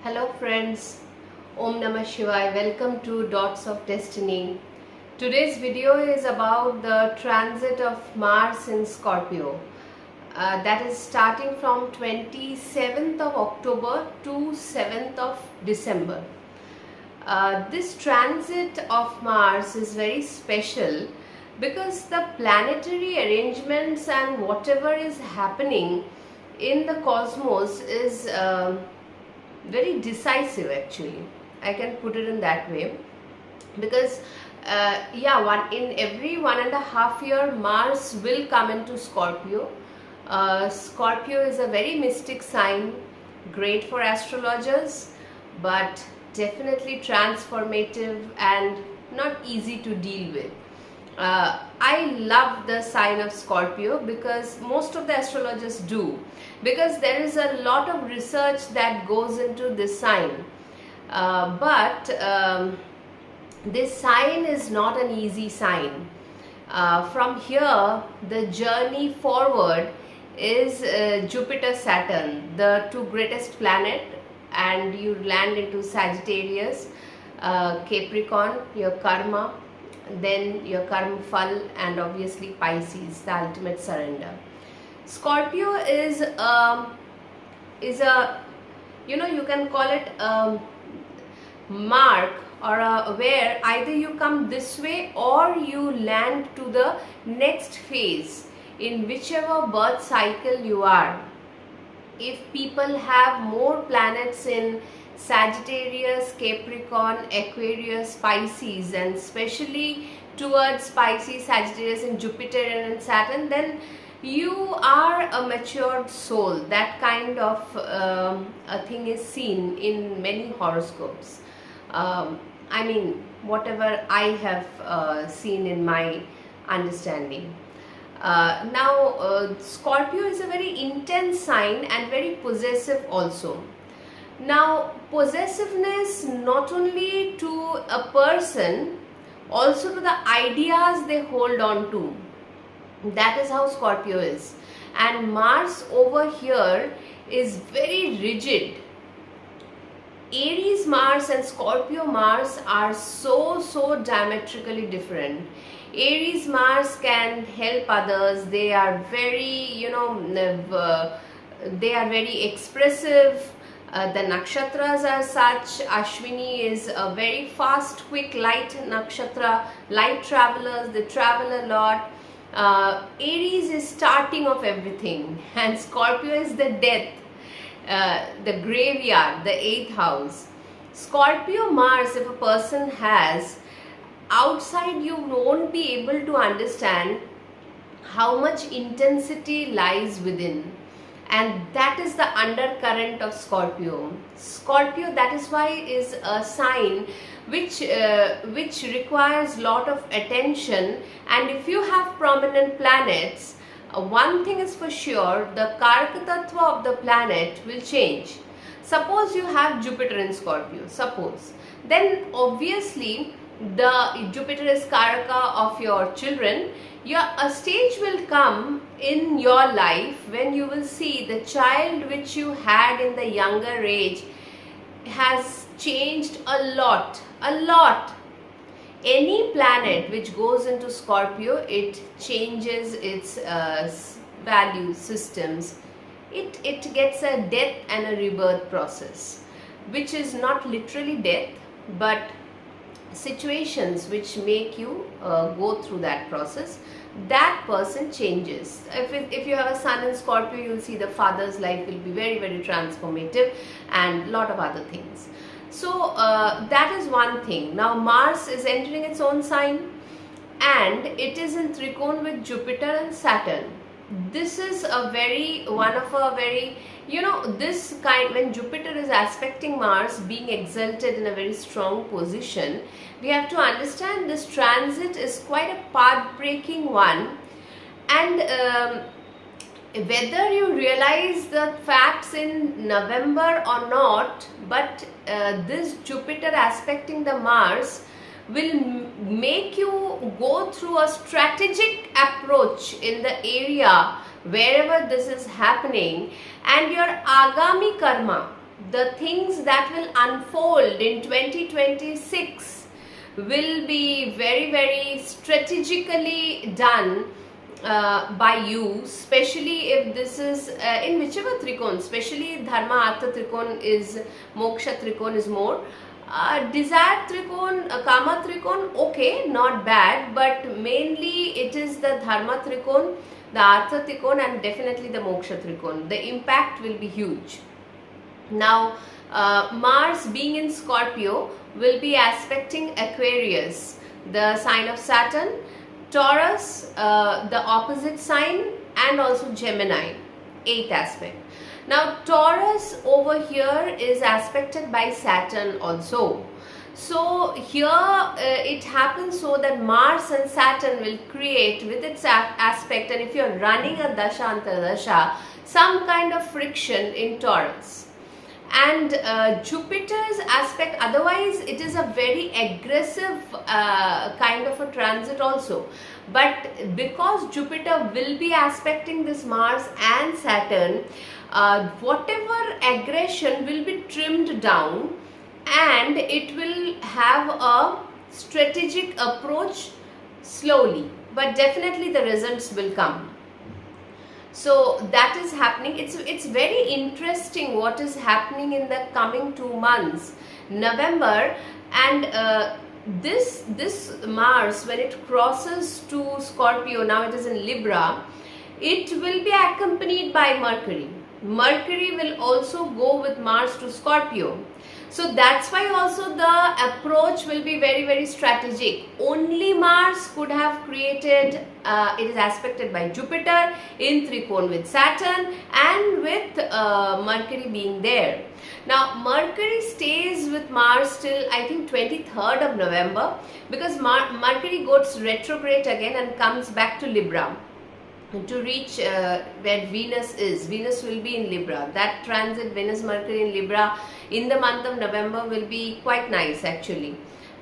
Hello friends, Om Namah Shivaya. Welcome to Dots of Destiny. Today's video is about the transit of Mars in Scorpio. That is starting from 27th of October to 7th of December. This transit of Mars is very special because the planetary arrangements and whatever is happening in the cosmos is very decisive. Actually, I can put it in that way because in every 1.5 year Mars will come into Scorpio. Scorpio is a very mystic sign, great for astrologers, but definitely transformative and not easy to deal with. I love the sign of Scorpio because most of the astrologers do, because there is a lot of research that goes into this sign. But this sign is not an easy sign. From here, the journey forward is Jupiter, Saturn, the two greatest planets, and you land into Sagittarius, Capricorn, your karma, then your karma phal, and obviously Pisces, the ultimate surrender. Scorpio is a you can call it a mark or where either you come this way or you land to the next phase in whichever birth cycle you are. If people have more planets in Sagittarius, Capricorn, Aquarius, Pisces, and especially towards Pisces, Sagittarius, and Jupiter and Saturn, then you are a matured soul. That kind of a thing is seen in many horoscopes. Whatever I have seen in my understanding. Scorpio is a very intense sign and very possessive also. Now, possessiveness not only to a person, also to the ideas they hold on to. That is how Scorpio is. And Mars over here is very rigid. Aries Mars and Scorpio Mars are so diametrically different. Aries Mars can help others. They are very, they are very expressive. The nakshatras are such. Ashwini is a very fast, quick, light nakshatra. Light travelers, they travel a lot. Aries is starting of everything, and Scorpio is the death, the graveyard, the 8th house. Scorpio Mars, if a person has, outside you won't be able to understand how much intensity lies within. And that is the undercurrent of Scorpio. Scorpio, that is why, is a sign which requires lot of attention. And if you have prominent planets, one thing is for sure, the Karaka Tattva of the planet will change. Suppose you have Jupiter in Scorpio, suppose. Then obviously the Jupiter is Karaka of your children. A stage will come in your life when you will see the child which you had in the younger age has changed a lot. Any planet which goes into Scorpio, it changes its value systems. It gets a death and a rebirth process, which is not literally death, but situations which make you go through that process. That person changes. If you have a sun in Scorpio, you will see the father's life will be very transformative, and lot of other things. So that is one thing. Now Mars is entering its own sign, and it is in trikon with Jupiter and Saturn. This is this kind, when Jupiter is aspecting Mars, being exalted in a very strong position, we have to understand this transit is quite a path-breaking one. And whether you realize the facts in November or not, but this Jupiter aspecting the Mars will make you go through a strategic approach in the area wherever this is happening, and your agami karma, the things that will unfold in 2026 will be very, very strategically done by you, especially if this is in whichever trikon, especially dharma artha trikon is, moksha trikon is more. Desire trikon, kama trikon, okay, not bad, but mainly it is the dharma trikon, the artha trikon, and definitely the moksha trikon. The impact will be huge. Now, Mars being in Scorpio will be aspecting Aquarius, the sign of Saturn, Taurus, the opposite sign, and also Gemini, 8th aspect. Now, Taurus over here is aspected by Saturn also. So here it happens so that Mars and Saturn will create with its aspect, and if you are running a dasha antardasha, some kind of friction in Taurus. And Jupiter's aspect, otherwise it is a very aggressive kind of a transit also, but because Jupiter will be aspecting this Mars and Saturn, whatever aggression will be trimmed down, and it will have a strategic approach slowly, but definitely the results will come. So that is happening. It's very interesting what is happening in the coming 2 months, November, and this Mars, when it crosses to Scorpio, now it is in Libra, it will be accompanied by Mercury. Mercury will also go with Mars to Scorpio. So that's why also the approach will be very, very strategic. Only Mars could have created, it is aspected by Jupiter in trikon with Saturn and with Mercury being there. Now Mercury stays with Mars till I think 23rd of November, because Mercury goes retrograde again and comes back to Libra to reach where Venus is. Venus will be in Libra. That transit, Venus Mercury in Libra, in the month of November will be quite nice actually,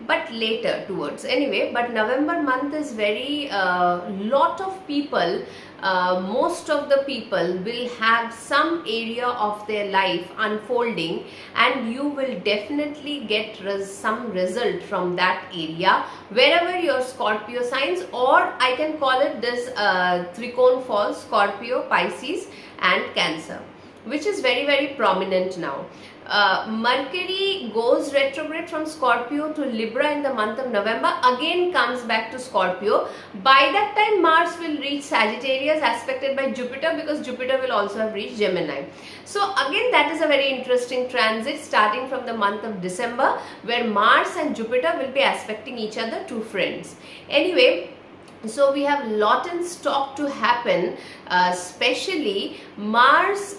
but later towards, anyway. But November month is very lot of people, most of the people will have some area of their life unfolding, and you will definitely get some result from that area wherever your Scorpio signs, or I can call it this trikon falls, Scorpio, Pisces and Cancer, which is very, very prominent now. Mercury goes retrograde from Scorpio to Libra in the month of November, again comes back to Scorpio. By that time Mars will reach Sagittarius, aspected by Jupiter, because Jupiter will also have reached Gemini. So again, that is a very interesting transit starting from the month of December, where Mars and Jupiter will be aspecting each other, two friends. Anyway, so we have lot in stock to happen, especially Mars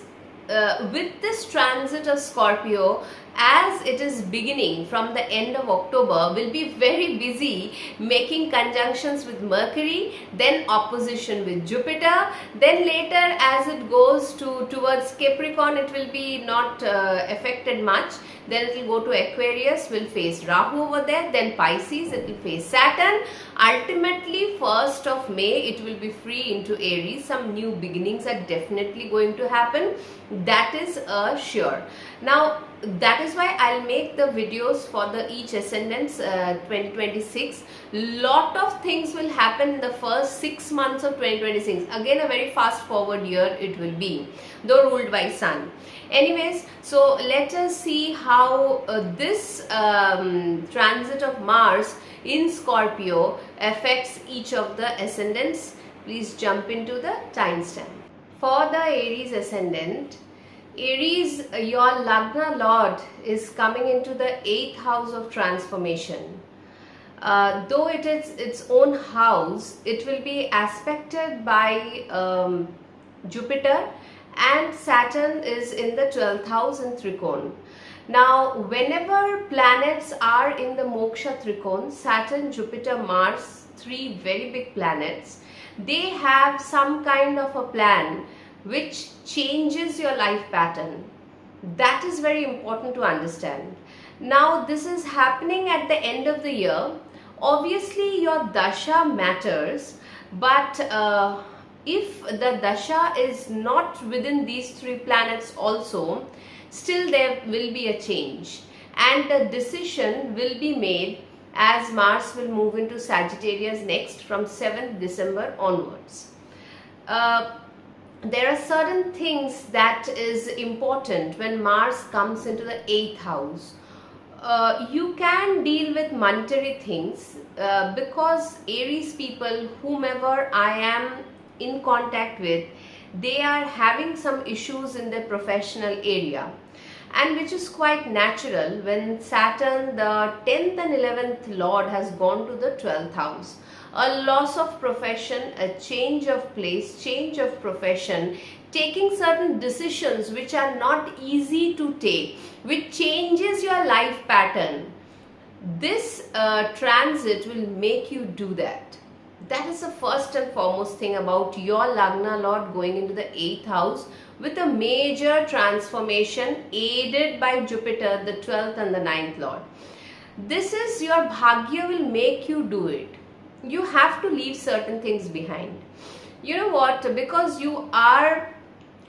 with this transit of Scorpio, as it is beginning from the end of October, will be very busy making conjunctions with Mercury, then opposition with Jupiter, then later as it goes towards Capricorn, it will be not affected much, then it will go to Aquarius, will face Rahu over there, then Pisces, it will face Saturn. Ultimately 1st of May it will be free into Aries. Some new beginnings are definitely going to happen, that is sure. Now that is why I'll make the videos for the each ascendants 2026. Lot of things will happen in the first 6 months of 2026. Again, a very fast forward year it will be, though ruled by Sun. Anyways, so let us see how this transit of Mars in Scorpio affects each of the ascendants. Please jump into the timestamp. For the Aries ascendant, Aries, your Lagna Lord is coming into the 8th house of transformation. Though it is its own house, it will be aspected by Jupiter, and Saturn is in the 12th house in Trikon. Now, whenever planets are in the Moksha Trikon, Saturn, Jupiter, Mars, 3 very big planets, they have some kind of a plan which changes your life pattern. That is very important to understand. Now, this is happening at the end of the year. Obviously, your dasha matters, but if the dasha is not within these 3 planets also, still there will be a change, and the decision will be made as Mars will move into Sagittarius next from 7th December onwards. There are certain things that is important when Mars comes into the 8th house. You can deal with monetary things because Aries people, whomever I am in contact with, they are having some issues in their professional area, and which is quite natural when Saturn, the 10th and 11th lord, has gone to the 12th house. A loss of profession, a change of place, change of profession, taking certain decisions which are not easy to take, which changes your life pattern. This transit will make you do that. That is the first and foremost thing about your Lagna Lord going into the 8th house with a major transformation aided by Jupiter, the 12th and the 9th Lord. This is your Bhagya will make you do it. You have to leave certain things behind. You know what? Because you are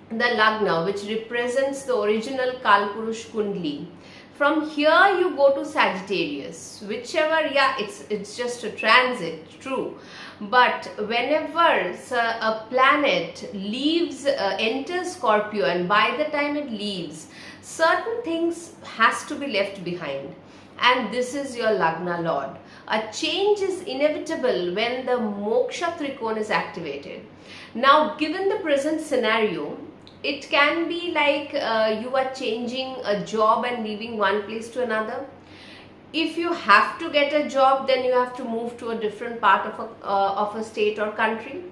the Lagna, which represents the original Kalpurush Kundli. From here you go to Sagittarius, whichever, yeah, it's just a transit, true. But whenever a planet leaves, enters Scorpio, and by the time it leaves, certain things has to be left behind. And this is your Lagna Lord. A change is inevitable when the Moksha Trikona is activated. Now, given the present scenario, it can be like you are changing a job and leaving one place to another. If you have to get a job, then you have to move to a different part of a state or country.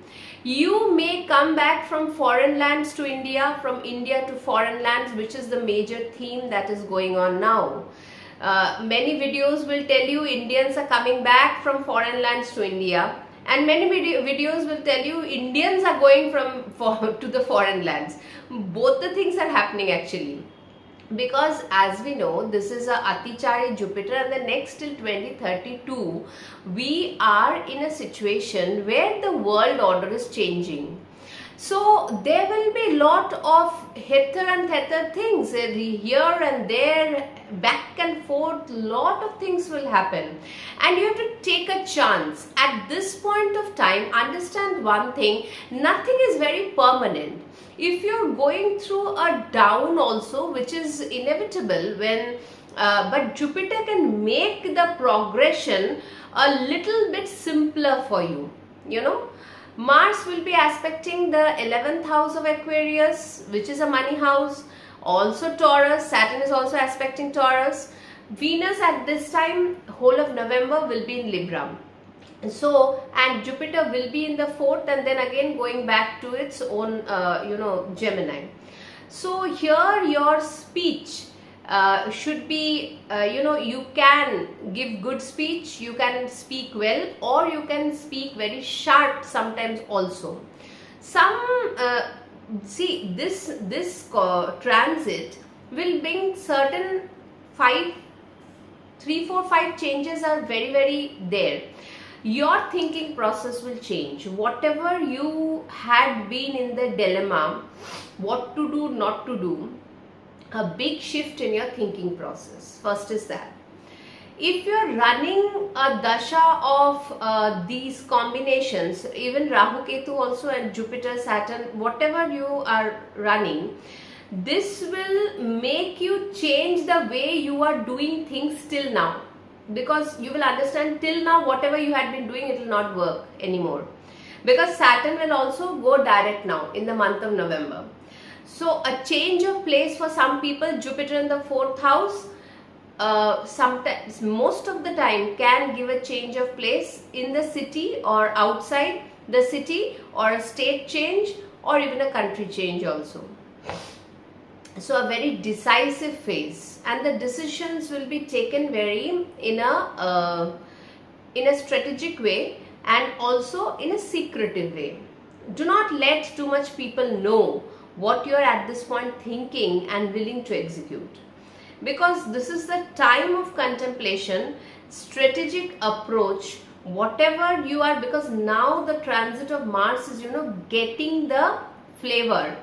You may come back from foreign lands to India, from India to foreign lands, which is the major theme that is going on now. Many videos will tell you Indians are coming back from foreign lands to India, and many videos will tell you Indians are going to the foreign lands. Both the things are happening actually, because as we know, this is a Atichari Jupiter, and the next till 2032 we are in a situation where the world order is changing. So there will be a lot of hether and tether things here and there, back and forth, lot of things will happen, and you have to take a chance. At this point of time, understand one thing, nothing is very permanent. If you're going through a down also, which is inevitable when but Jupiter can make the progression a little bit simpler for you, you know. Mars will be aspecting the 11th house of Aquarius, which is a money house. Also Taurus, Saturn is also aspecting Taurus. Venus at this time, whole of November, will be in Libra. So, and Jupiter will be in the 4th, and then again going back to its own, Gemini. So here your speech should be, you can give good speech, you can speak well, or you can speak very sharp sometimes also. See, this transit will bring certain 3, 4, 5 changes are very there. Your thinking process will change. Whatever you had been in the dilemma, what to do, not to do, a big shift in your thinking process. First is that. If you're running a dasha of these combinations, even Rahu Ketu also and Jupiter Saturn, whatever you are running, this will make you change the way you are doing things till now. Because you will understand till now whatever you had been doing, it will not work anymore. Because Saturn will also go direct now in the month of November. So a change of place for some people, Jupiter in the 4th house, sometimes, most of the time, can give a change of place in the city or outside the city, or a state change, or even a country change also. So a very decisive phase, and the decisions will be taken very in a strategic way, and also in a secretive way. Do not let too much people know what you are at this point thinking and willing to execute, because this is the time of contemplation, strategic approach, whatever you are, because now the transit of Mars is getting the flavor,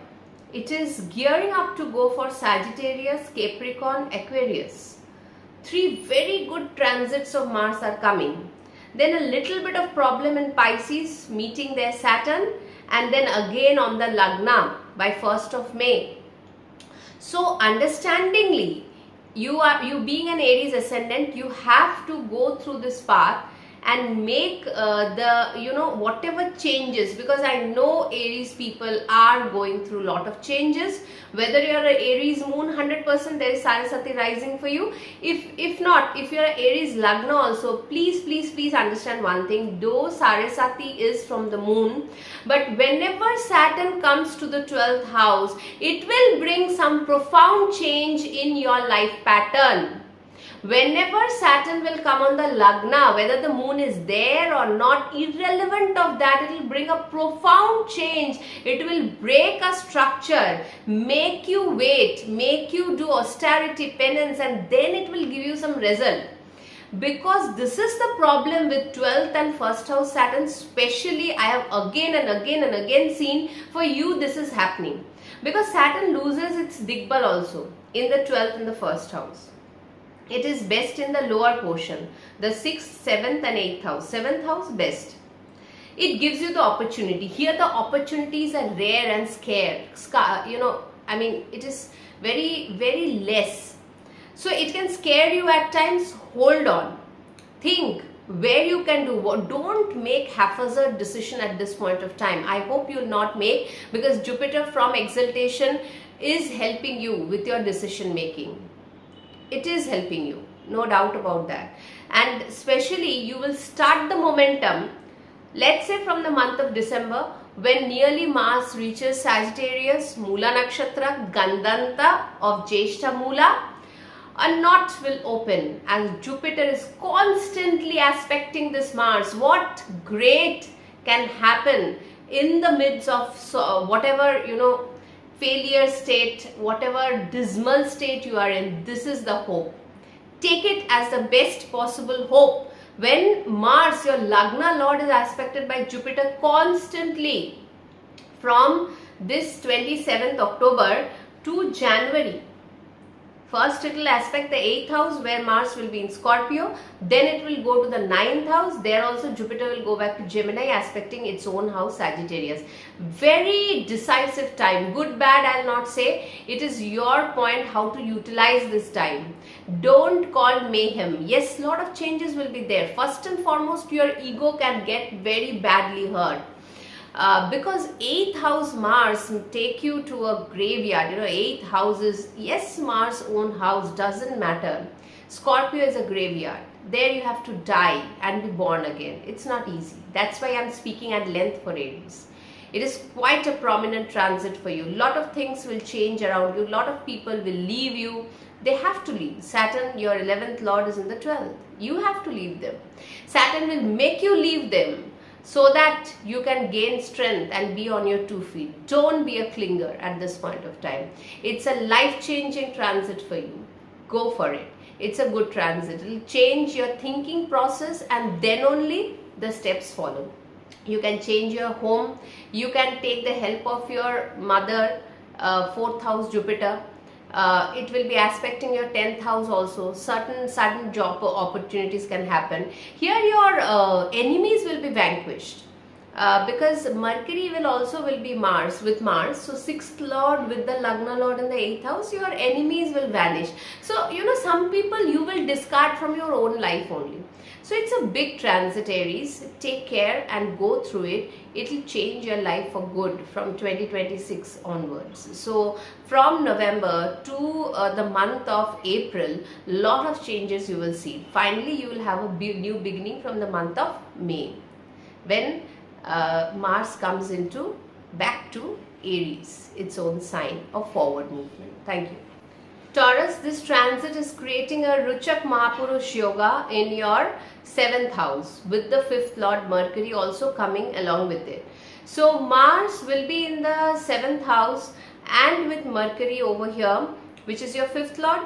It is gearing up to go for Sagittarius, Capricorn, Aquarius. 3 very good transits of Mars are coming. Then a little bit of problem in Pisces, meeting their Saturn, and then again on the Lagna by 1st of May. So understandingly, you being an Aries ascendant, you have to go through this path and make whatever changes, because I know Aries people are going through a lot of changes. Whether you're an Aries moon, 100% there is Saraswati rising for you. If not, if you're an Aries Lagna also, please understand one thing, though Saraswati is from the moon, but whenever Saturn comes to the 12th house, it will bring some profound change in your life pattern. Whenever Saturn will come on the Lagna, whether the moon is there or not, irrelevant of that, it will bring a profound change. It will break a structure, make you wait, make you do austerity, penance, and then it will give you some result. Because this is the problem with 12th and 1st house Saturn, especially I have again and again seen for you this is happening. Because Saturn loses its Digbal also in the 12th and the 1st house. It is best in the lower portion, the 6th, 7th and 8th house. 7th house best. It gives you the opportunity. Here the opportunities are rare and scarce. It is very less. So it can scare you at times. Hold on. Think where you can do what. Don't make haphazard decision at this point of time. I hope you will not make, because Jupiter from exaltation is helping you with your decision making. It is helping you, no doubt about that. And especially you will start the momentum, let's say from the month of December, when nearly Mars reaches Sagittarius, Mula Nakshatra, Gandanta of Jeshta Mula, a knot will open as Jupiter is constantly aspecting this Mars. What great can happen in the midst of whatever, failure state, whatever dismal state you are in. This is the hope. Take it as the best possible hope. When Mars, your Lagna Lord, is aspected by Jupiter constantly from this 27th October to January. First it will aspect the 8th house where Mars will be in Scorpio. Then it will go to the 9th house. There also Jupiter will go back to Gemini, aspecting its own house Sagittarius. Very decisive time. Good, bad, I'll not say. It is your point how to utilize this time. Don't call mayhem. Yes, lot of changes will be there. First and foremost, your ego can get very badly hurt. Because 8th house Mars take you to a graveyard. 8th house is, yes, Mars own house, doesn't matter. Scorpio is a graveyard. There you have to die and be born again. It's not easy. That's why I'm speaking at length for Aries. It is quite a prominent transit for you. Lot of things will change around you. Lot of people will leave you. They have to leave. Saturn, your 11th lord, is in the 12th. You have to leave them. Saturn will make you leave them, so that you can gain strength and be on your 2 feet. Don't be a clinger at this point of time. It's a life-changing transit for you. Go for it. It's a good transit. It will change your thinking process, and then only the steps follow. You can change your home. You can take the help of your mother, 4th house Jupiter. It will be aspecting your 10th house also. Certain sudden job opportunities can happen. Here your enemies will be vanquished. Because Mercury will be Mars, with Mars. So 6th lord with the Lagna lord in the 8th house, your enemies will vanish. So some people you will discard from your own life only. So it's a big transit, Aries. Take care and go through it. It will change your life for good from 2026 onwards. So from November to the month of April, lot of changes you will see. Finally, you will have a new beginning from the month of May, when Mars comes back to Aries, its own sign of forward movement. Thank you. Taurus, this transit is creating a Ruchak Mahapurush Yoga in your 7th house, with the 5th lord Mercury also coming along with it. So Mars will be in the 7th house and with Mercury over here, which is your 5th lord,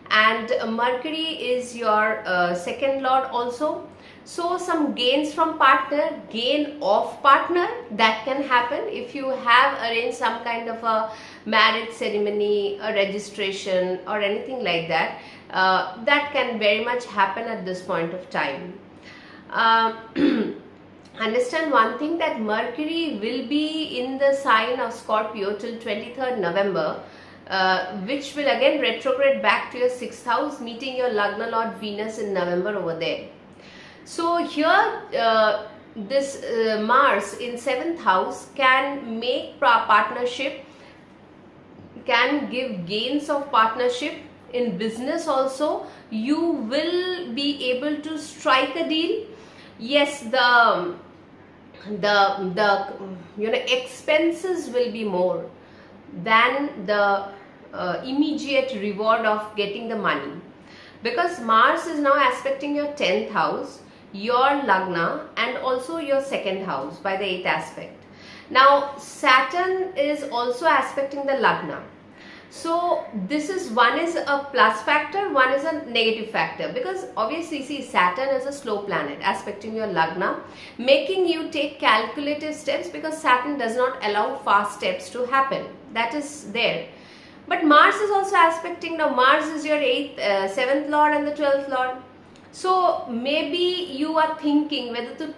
and Mercury is your second lord also. So some gains from partner, gain of partner, that can happen if you have arranged some kind of a marriage ceremony, a registration or anything like that. That can very much happen at this point of time. Understand one thing, that Mercury will be in the sign of Scorpio till 23rd November, which will again retrograde back to your 6th house, meeting your Lagna Lord Venus in November over there. So here this Mars in 7th house can make partnership, can give gains of partnership. In business also, you will be able to strike a deal. Yes, the expenses will be more than the immediate reward of getting the money, because Mars is now aspecting your 10th house, your Lagna, and also your 2nd house by the 8th aspect. Now Saturn is also aspecting the Lagna. So this is, one is a plus factor, one is a negative factor, because obviously see, Saturn is a slow planet aspecting your Lagna, making you take calculated steps, because Saturn does not allow fast steps to happen. That is there. But Mars is also aspecting, now Mars is your 7th lord and the 12th lord. So maybe you are thinking whether to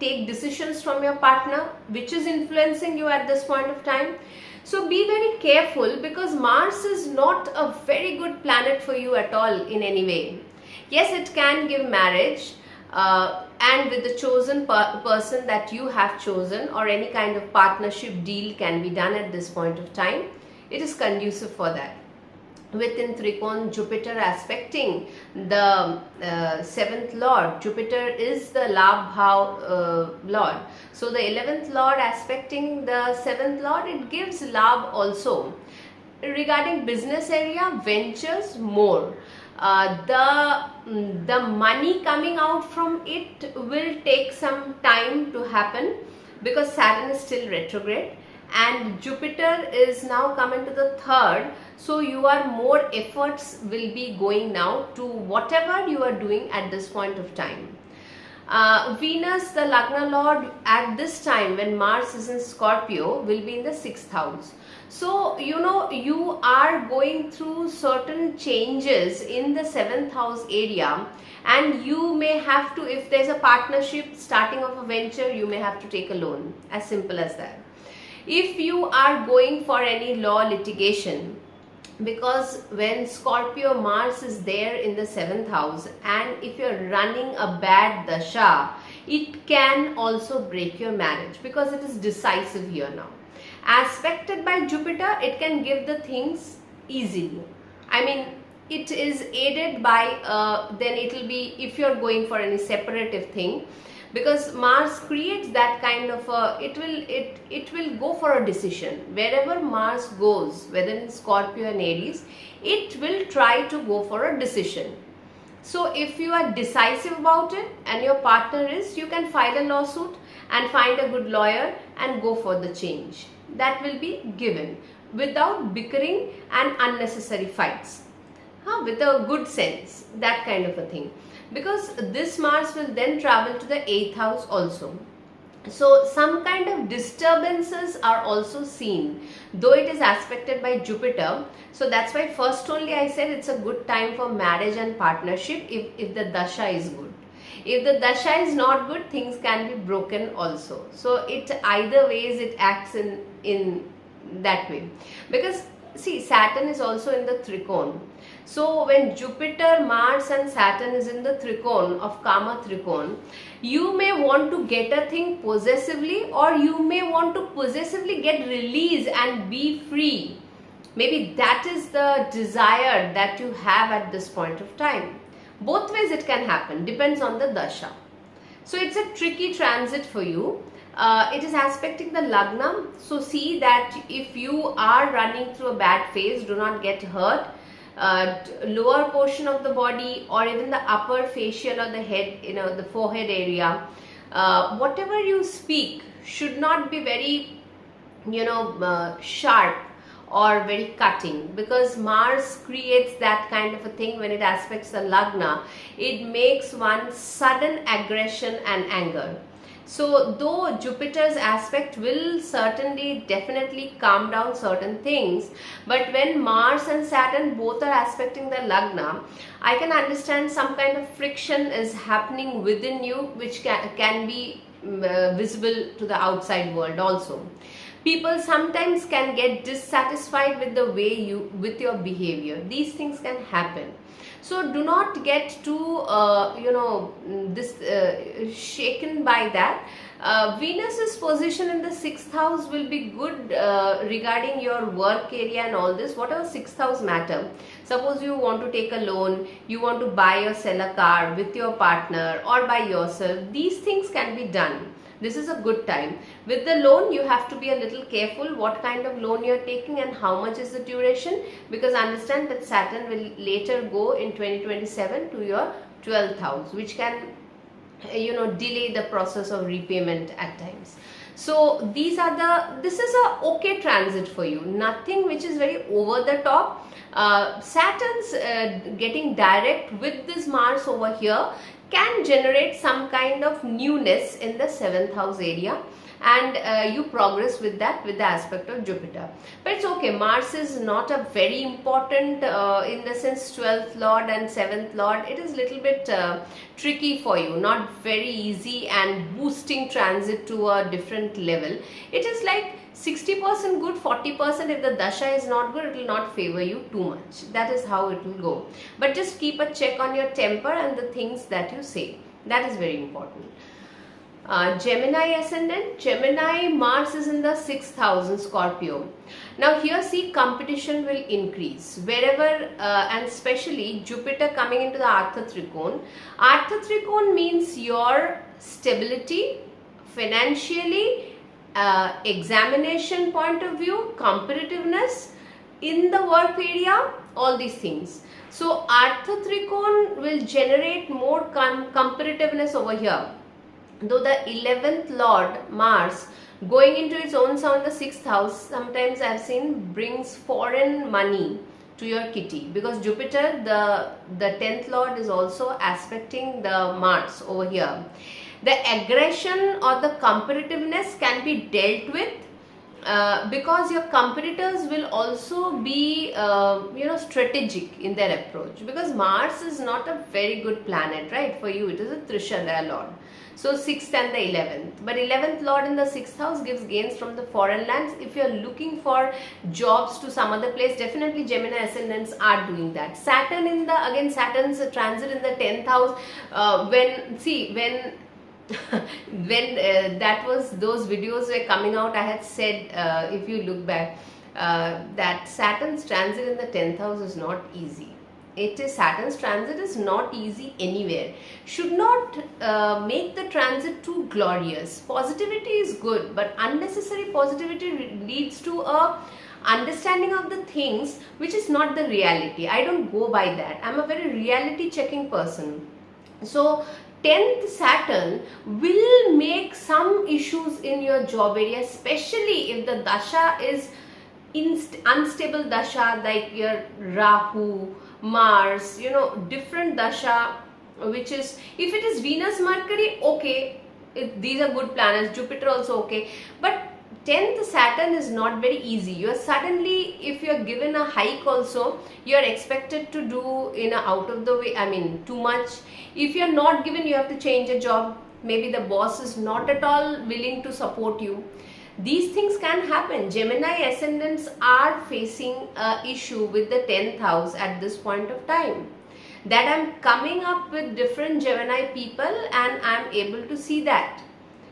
take decisions from your partner, which is influencing you at this point of time. So be very careful, because Mars is not a very good planet for you at all in any way. Yes, it can give marriage and with the chosen person that you have chosen, or any kind of partnership deal can be done at this point of time. It is conducive for that. Within Trikon, Jupiter aspecting the 7th lord. Jupiter is the Labh lord. So the 11th lord aspecting the 7th lord, it gives Labh also. Regarding business area, ventures more. The money coming out from it will take some time to happen, because Saturn is still retrograde and Jupiter is now coming to the 3rd. So your more efforts will be going now to whatever you are doing at this point of time. Venus, the Lagna lord, at this time when Mars is in Scorpio, will be in the 6th house. So you are going through certain changes in the 7th house area, and you may have to, if there's a partnership, starting of a venture, you may have to take a loan. As simple as that. If you are going for any law litigation, because when Scorpio Mars is there in the 7th house, and if you're running a bad dasha, it can also break your marriage, because it is decisive here now. Aspected by Jupiter, it can give the things easily. I mean, it is aided by then it will be, if you're going for any separative thing, because Mars creates that kind of it will go for a decision. Wherever Mars goes, whether in Scorpio and Aries, it will try to go for a decision. So if you are decisive about it and your partner is, you can file a lawsuit and find a good lawyer and go for the change. That will be given without bickering and unnecessary fights, with a good sense, that kind of a thing. Because this Mars will then travel to the 8th house also. So some kind of disturbances are also seen, though it is aspected by Jupiter. So that's why first only I said it's a good time for marriage and partnership if the dasha is good. If the dasha is not good, things can be broken also. So it either ways it acts in that way. Because see, Saturn is also in the Trikon. So when Jupiter, Mars and Saturn is in the Trikon of Kama Trikon, you may want to get a thing possessively, or you may want to possessively get release and be free. Maybe that is the desire that you have at this point of time. Both ways it can happen, depends on the dasha. So it's a tricky transit for you. It is aspecting the Lagna. So see that if you are running through a bad phase, do not get hurt. Lower portion of the body, or even the upper facial or the head, the forehead area, whatever you speak should not be very sharp, or very cutting, because Mars creates that kind of a thing when it aspects the Lagna. It makes one sudden aggression and anger. So though Jupiter's aspect will certainly definitely calm down certain things, but when Mars and Saturn both are aspecting the Lagna, I can understand some kind of friction is happening within you, which can be visible to the outside world also. People sometimes can get dissatisfied with the way with your behavior. These things can happen. So do not get too shaken by that. Venus's position in the sixth house will be good regarding your work area and all this. Whatever sixth house matter. Suppose you want to take a loan, you want to buy or sell a car with your partner or by yourself. These things can be done. This is a good time. With the loan, you have to be a little careful what kind of loan you're taking and how much is the duration, because understand that Saturn will later go in 2027 to your 12th house, which can delay the process of repayment at times. So this is a okay transit for you, nothing which is very over the top. Saturn's getting direct with this Mars over here can generate some kind of newness in the 7th house area, and you progress with that with the aspect of Jupiter. But it's okay, Mars is not a very important in the sense 12th lord and 7th lord. It is little bit tricky for you, not very easy and boosting transit to a different level. It is like 60% good, 40% if the dasha is not good, it will not favor you too much. That is how it will go. But just keep a check on your temper and the things that you say. That is very important. Gemini ascendant. Gemini, Mars is in the 6th house in Scorpio. Now here see, competition will increase wherever and especially Jupiter coming into the Artha Trikon. Artha Trikon means your stability financially, examination point of view, competitiveness in the work area, all these things. So Artha Trikon will generate more competitiveness over here. Though the 11th lord Mars going into its own sign, the 6th house, sometimes I've seen brings foreign money to your kitty, because Jupiter, the 10th lord, is also aspecting the Mars over here. The aggression or the competitiveness can be dealt with because your competitors will also be strategic in their approach, because Mars is not a very good planet, right? For you it is a Trishadaya lord. So 6th and the 11th, but 11th lord in the 6th house gives gains from the foreign lands. If you are looking for jobs to some other place, definitely Gemini ascendants are doing that. Saturn in the, again Saturn's transit in the 10th house, when that was, those videos were coming out, I had said, if you look back, that Saturn's transit in the 10th house is not easy. Saturn's transit is not easy anywhere. Should not make the transit too glorious. Positivity is good, but unnecessary positivity leads to a understanding of the things which is not the reality. I don't go by that. I'm a very reality checking person. So 10th Saturn will make some issues in your job area, especially if the dasha is unstable dasha, like your Rahu, Mars, different dasha, which is, if it is Venus, Mercury, okay, these are good planets, Jupiter also okay, but 10th Saturn is not very easy. You are suddenly, if you are given a hike also, you are expected to do in a out of the way, too much. If you are not given, you have to change a job. Maybe the boss is not at all willing to support you. These things can happen. Gemini ascendants are facing an issue with the 10th house at this point of time. That I'm coming up with different Gemini people and I'm able to see that.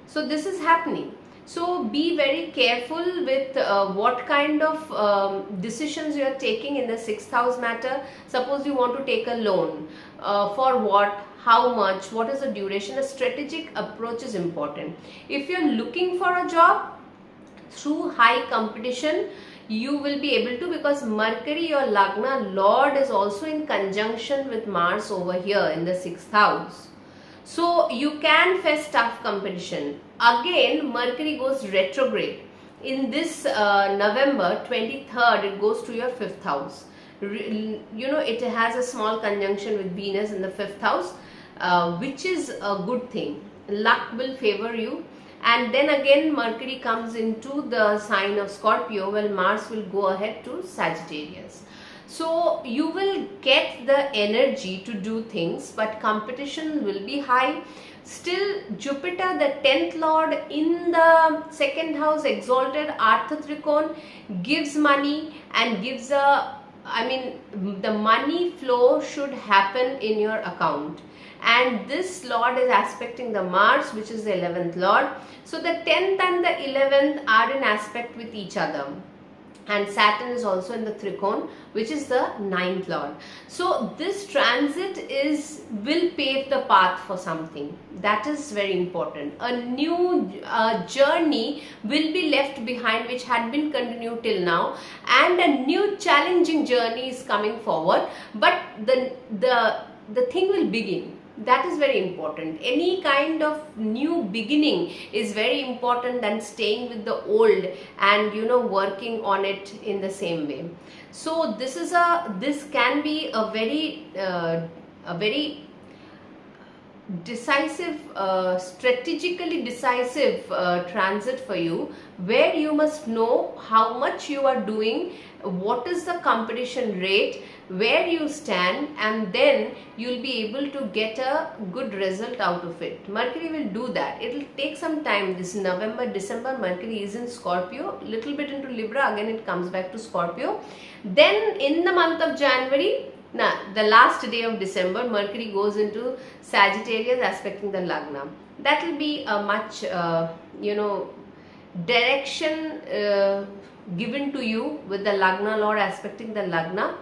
So this is happening. So be very careful with what kind of decisions you are taking in the 6th house matter. Suppose you want to take a loan. For what? How much? What is the duration? A strategic approach is important. If you are looking for a job, through high competition, you will be able to, because Mercury, your Lagna Lord, is also in conjunction with Mars over here in the 6th house. So you can face tough competition. Again, Mercury goes retrograde. in this November 23rd, it goes to your fifth house. It has a small conjunction with Venus in the fifth house, which is a good thing. Luck will favor you. And then again, Mercury comes into the sign of Scorpio, while Mars will go ahead to Sagittarius. So you will get the energy to do things, but competition will be high. Still, Jupiter, the 10th lord in the second house, exalted Artha Trikon, gives money and gives the money flow should happen in your account. And this lord is aspecting the Mars, which is the 11th lord. So the 10th and the 11th are in aspect with each other. And Saturn is also in the Trikon, which is the 9th lord. So this transit will pave the path for something. That is very important. A new journey will be left behind, which had been continued till now, and a new challenging journey is coming forward. But the thing will begin. That is very important. Any kind of new beginning is very important than staying with the old and working on it in the same way. So this can be a very decisive, strategically decisive transit for you, where you must know how much you are doing, what is the competition rate, where you stand, and then you'll be able to get a good result out of it. Mercury will do that. It will take some time. This November, December, Mercury is in Scorpio, little bit into Libra, again it comes back to Scorpio. Then in the month of January, the last day of December, Mercury goes into Sagittarius, aspecting the Lagna. That will be a much direction given to you with the Lagna lord aspecting the Lagna.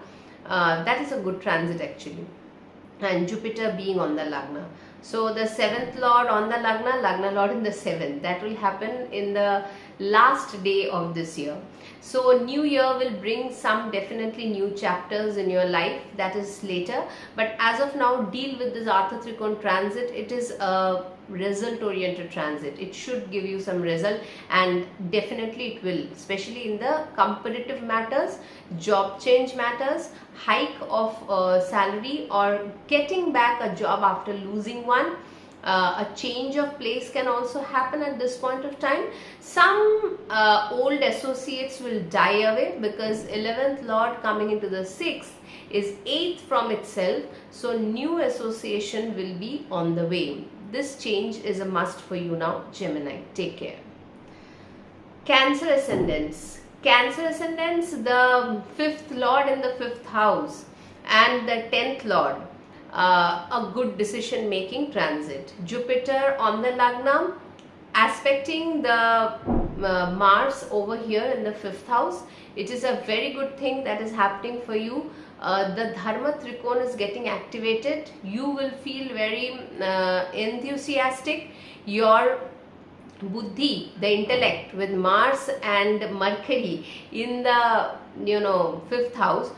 That is a good transit actually, and Jupiter being on the Lagna. So the 7th lord on the Lagna lord in the 7th. That will happen in the last day of this year. So new year will bring some definitely new chapters in your life. That is later, but as of now, deal with this Artha Trikon transit. It is a result oriented transit. It should give you some result, and definitely it will, especially in the competitive matters, job change matters, hike of salary, or getting back a job after losing one. A change of place can also happen at this point of time. Some old associates will die away, because 11th lord coming into the 6th is 8th from itself. So new association will be on the way. This change is a must for you now, Gemini. Take care. Cancer Ascendants. Cancer Ascendants, the 5th lord in the 5th house and the 10th lord. A good decision making transit. Jupiter on the Lagna, aspecting the Mars over here in the 5th house. It is a very good thing that is happening for you. The Dharma Trikon is getting activated. You will feel very enthusiastic. Your Buddhi, the intellect, with Mars and Mercury in the 5th house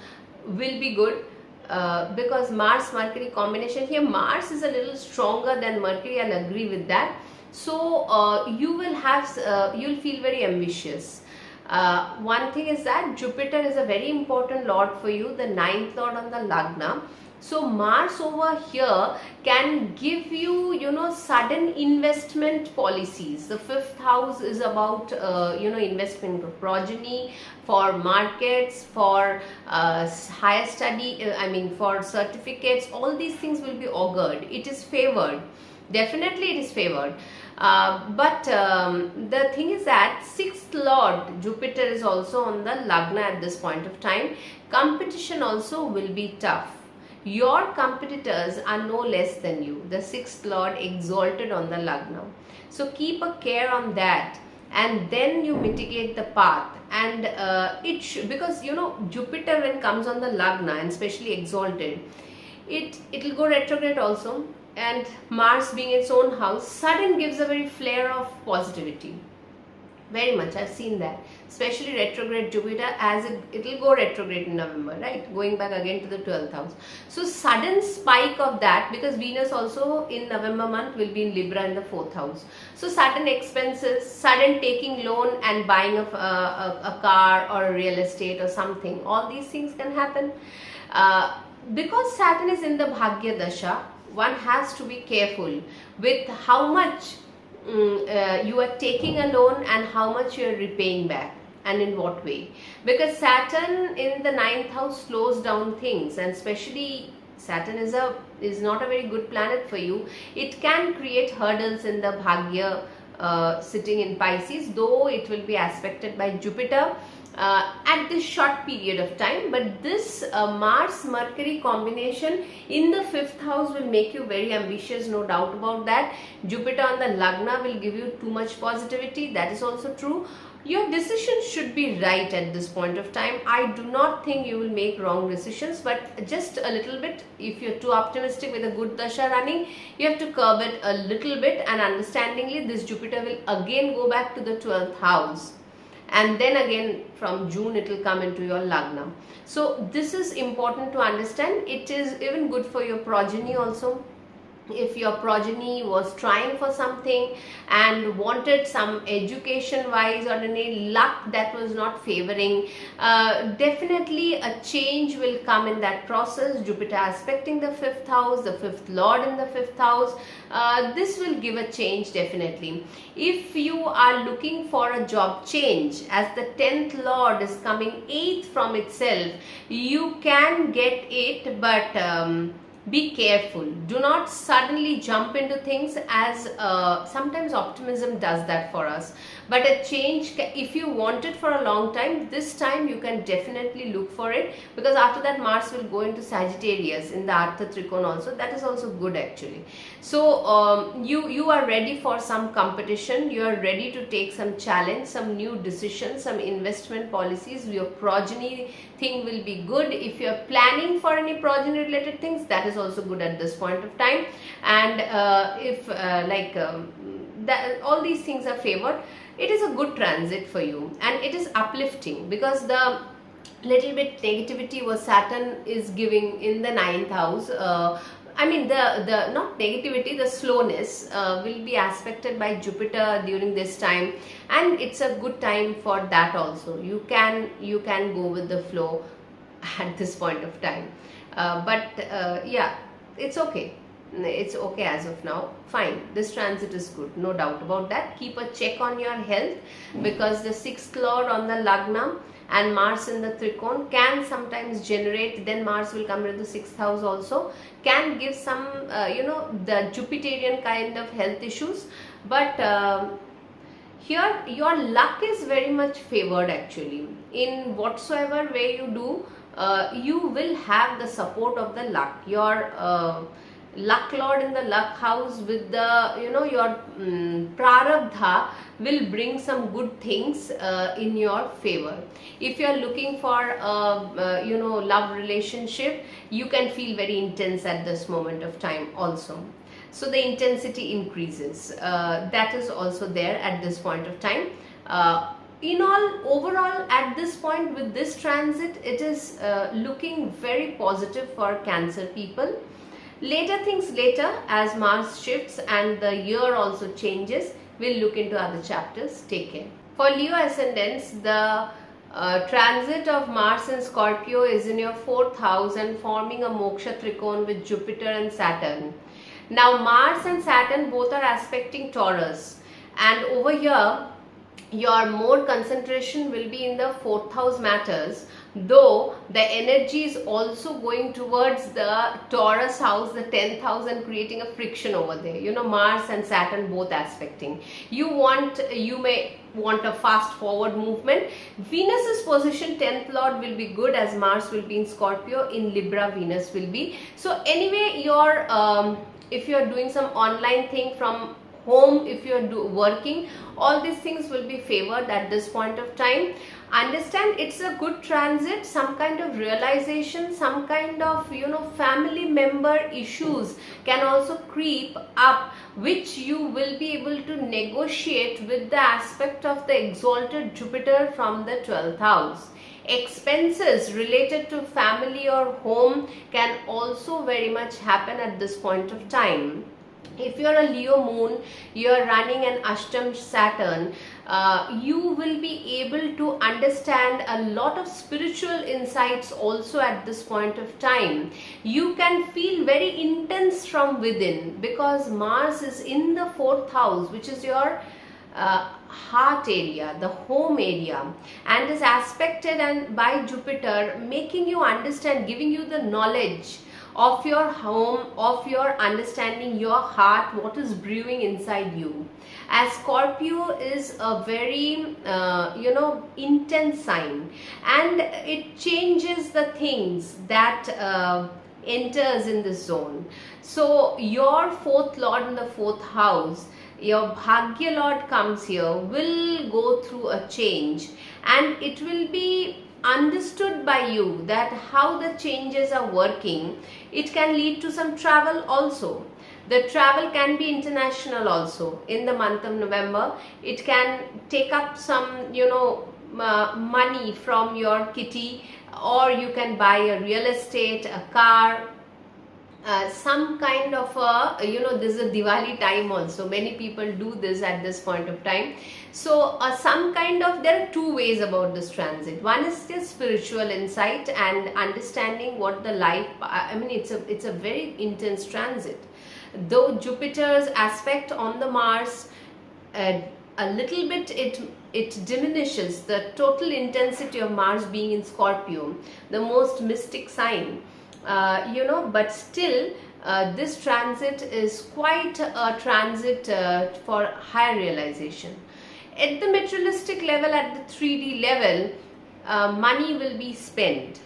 will be good. Because Mars-Mercury combination here, Mars is a little stronger than Mercury, I'll agree with that. So you'll feel very ambitious. One thing is that Jupiter is a very important lord for you, the 9th lord on the Lagna. So Mars over here can give you, sudden investment policies. The 5th house is about, investment for progeny, for markets, for higher study, for certificates. All these things will be augured. It is favored. Definitely it is favored. But the thing is that 6th lord Jupiter is also on the Lagna at this point of time. Competition also will be tough. Your competitors are no less than you. The 6th lord exalted on the Lagna. So keep a care on that, and then you mitigate the path. And because Jupiter, when comes on the Lagna and especially exalted, it will go retrograde also. And Mars being its own house, sudden gives a very flare of positivity. Very much, I've seen that, especially retrograde Jupiter, as it'll go retrograde in November, right? Going back again to the 12th house. So sudden spike of that, because Venus also in November month will be in Libra in the 4th house. So sudden expenses, sudden taking loan and buying a car or a real estate or something. All these things can happen. Because Saturn is in the Bhagya Dasha, one has to be careful with how much you are taking a loan and how much you are repaying back, and in what way, because Saturn in the 9th house slows down things, and especially Saturn is not a very good planet for you. It can create hurdles in the Bhagya sitting in Pisces, though it will be aspected by Jupiter at this short period of time. But this Mars Mercury combination in the 5th house will make you very ambitious, no doubt about that. Jupiter on the Lagna will give you too much positivity, that is also true. Your decisions should be right at this point of time. I do not think you will make wrong decisions, but just a little bit. If you're too optimistic with a good dasha running, you have to curb it a little bit, and understandingly this Jupiter will again go back to the 12th house, and then again from June it will come into your Lagna. So this is important to understand. It is even good for your progeny also. If your progeny was trying for something and wanted some education wise or any luck that was not favoring, definitely a change will come in that process. Jupiter aspecting the 5th house, the 5th lord in the 5th house, this will give a change definitely. If you are looking for a job change, as the 10th lord is coming 8th from itself, you can get it, but be careful. Do not suddenly jump into things, as sometimes optimism does that for us. But a change, if you want it for a long time, this time you can definitely look for it, because after that Mars will go into Sagittarius in the Artha Trikona also. That is also good actually. So you are ready for some competition, you are ready to take some challenge, some new decisions, some investment policies. Your progeny thing will be good. If you are planning for any progeny related things, that is also good at this point of time. And if that, all these things are favored, it is a good transit for you, and it is uplifting, because the little bit negativity was Saturn is giving in the 9th house. I mean the not negativity, the slowness will be aspected by Jupiter during this time, and it's a good time for that also. You can go with the flow at this point of time, yeah, it's okay. It's okay as of now. Fine, this transit is good, no doubt about that. Keep a check on your health, because the 6th lord on the Lagna and Mars in the Trikon can sometimes generate, then Mars will come into the 6th house also, can give some the Jupiterian kind of health issues. But here your luck is very much favored actually. In whatsoever way you do, you will have the support of the luck. Your luck lord in the luck house with the your prarabdha will bring some good things in your favor. If you are looking for a love relationship, you can feel very intense at this moment of time also. So the intensity increases, that is also there at this point of time. In all, overall at this point with this transit, it is looking very positive for Cancer people. Later things later, as Mars shifts and the year also changes, we'll look into other chapters. Take care. For Leo ascendants, the transit of Mars in Scorpio is in your 4th house and forming a moksha trikon with Jupiter and Saturn. Now Mars and Saturn both are aspecting Taurus, and over here your more concentration will be in the 4th house matters, though the energy is also going towards the Taurus house, the 10th house, and creating a friction over there. Mars and Saturn both aspecting. You may want a fast forward movement. Venus's position 10th lord will be good, as Mars will be in Scorpio. In Libra Venus will be. So anyway, your if you are doing some online thing from home, if you are working, all these things will be favored at this point of time. Understand it's a good transit. Some kind of realization, some kind of family member issues can also creep up, which you will be able to negotiate with the aspect of the exalted Jupiter from the 12th house. Expenses related to family or home can also very much happen at this point of time. If you're a Leo moon, you're running an Ashtam Saturn, you will be able to understand a lot of spiritual insights also at this point of time. You can feel very intense from within because Mars is in the 4th house, which is your heart area, the home area, and is aspected and by Jupiter, making you understand, giving you the knowledge of your home, of your understanding your heart, what is brewing inside you. As Scorpio is a very intense sign, and it changes the things that enters in this zone. So your 4th lord in the 4th house, your Bhagya Lord comes here, will go through a change, and it will be understood by you that how the changes are working. It can lead to some travel also. The travel can be international also in the month of November. It can take up some money from your kitty, or you can buy a real estate, a car, some kind of this is a Diwali time also. Many people do this at this point of time. So some kind of, there are two ways about this transit. One is the spiritual insight and understanding what the life, it's a very intense transit. Though Jupiter's aspect on the Mars, a little bit it diminishes the total intensity of Mars being in Scorpio, the most mystic sign. But still this transit is quite a transit for higher realization. At the materialistic level, at the 3D level, money will be spent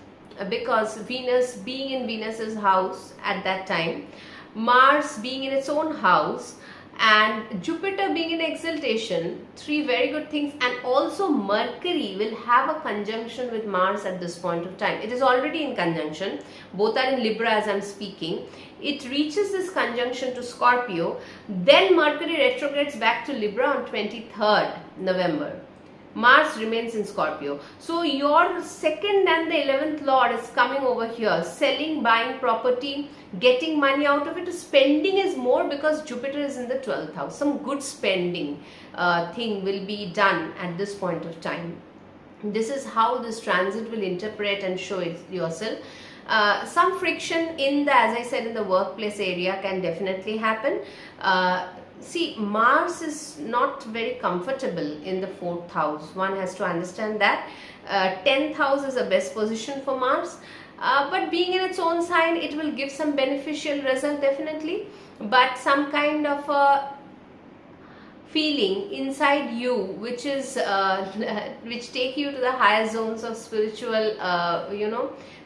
because Venus being in Venus's house at that time, Mars being in its own house, and Jupiter being in exaltation, three very good things. And also Mercury will have a conjunction with Mars at this point of time. It is already in conjunction, both are in Libra as I'm speaking. It reaches this conjunction to Scorpio, then Mercury retrogrades back to Libra on 23rd November. Mars remains in Scorpio. So your 2nd and the 11th lord is coming over here, selling, buying property, getting money out of it. Spending is more because Jupiter is in the 12th house. Some good spending thing will be done at this point of time. This is how this transit will interpret and show it yourself. Some friction in the, as I said, in the workplace area can definitely happen. See, Mars is not very comfortable in the 4th house. One has to understand that. 10th house is the best position for Mars. But being in its own sign, it will give some beneficial result definitely. But some kind of a feeling inside you, which is which take you to the higher zones of spiritual,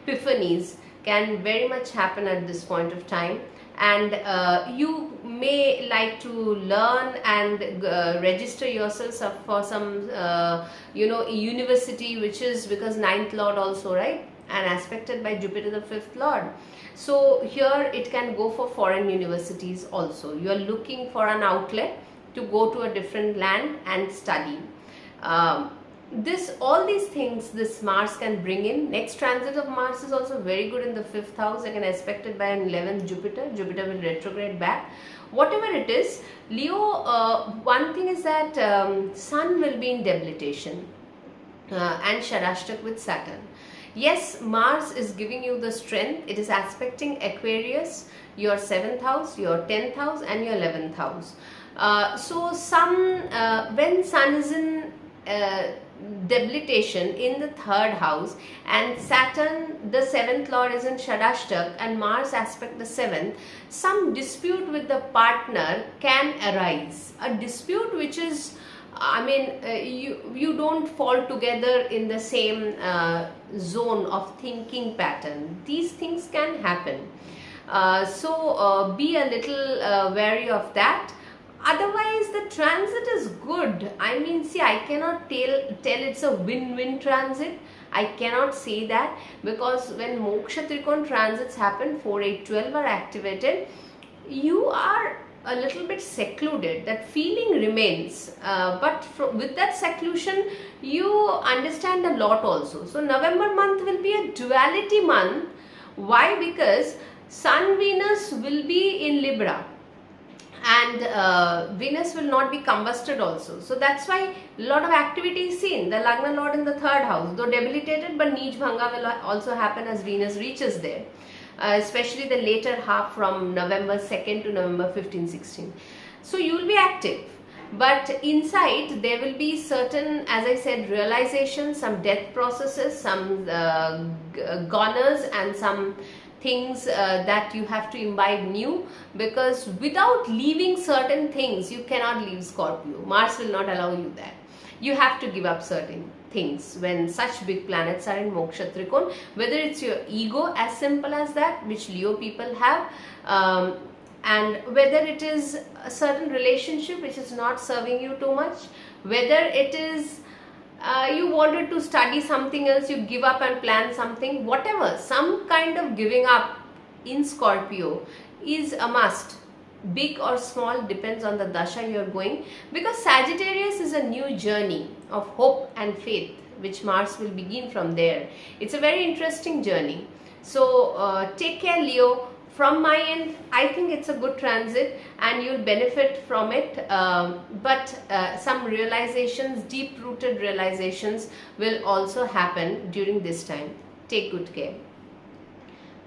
epiphanies, can very much happen at this point of time. And you may like to learn and register yourselves up for some university, which is because 9th lord also, right, and aspected by Jupiter the 5th lord. So here it can go for foreign universities also. You are looking for an outlet to go to a different land and study. All these things this Mars can bring in. Next transit of Mars is also very good in the 5th house, again aspected by an 11th Jupiter. Jupiter will retrograde back. Whatever it is, Leo, one thing is that Sun will be in debilitation and Shadashtak with Saturn. Yes, Mars is giving you the strength. It is aspecting Aquarius, your 7th house, your 10th house and your 11th house. So when Sun is in debilitation in the 3rd house, and Saturn, the 7th lord, is in Shadashtak, and Mars aspect the 7th, some dispute with the partner can arise. A dispute which is, you don't fall together in the same zone of thinking pattern. These things can happen. So be a little wary of that. Otherwise, the transit is good. I mean, see, I cannot tell it's a win-win transit. I cannot say that, because when Moksha Trikon transits happen, 4, 8, 12 are activated, you are a little bit secluded. That feeling remains, but with that seclusion, you understand a lot also. So November month will be a duality month. Why? Because Sun Venus will be in Libra, and Venus will not be combusted also. So that's why a lot of activity is seen. The Lagna Lord in the 3rd house, though debilitated, but Neej Bhanga will also happen as Venus reaches there. Especially the later half from November 2nd to November 15, 16. So you will be active. But inside there will be certain, as I said, realizations, some death processes, some goners, and some things that you have to imbibe new, because without leaving certain things you cannot leave Scorpio. Mars will not allow you that. You have to give up certain things when such big planets are in Moksha Trikon, whether it's your ego, as simple as that, which Leo people have, and whether it is a certain relationship which is not serving you too much, whether it is you wanted to study something else, you give up and plan something, whatever, some kind of giving up in Scorpio is a must. Big or small, depends on the dasha you are going, because Sagittarius is a new journey of hope and faith, which Mars will begin from there. It's a very interesting journey. So take care, Leo. From my end, I think it's a good transit and you'll benefit from it, but some realizations, deep-rooted realizations will also happen during this time. Take good care.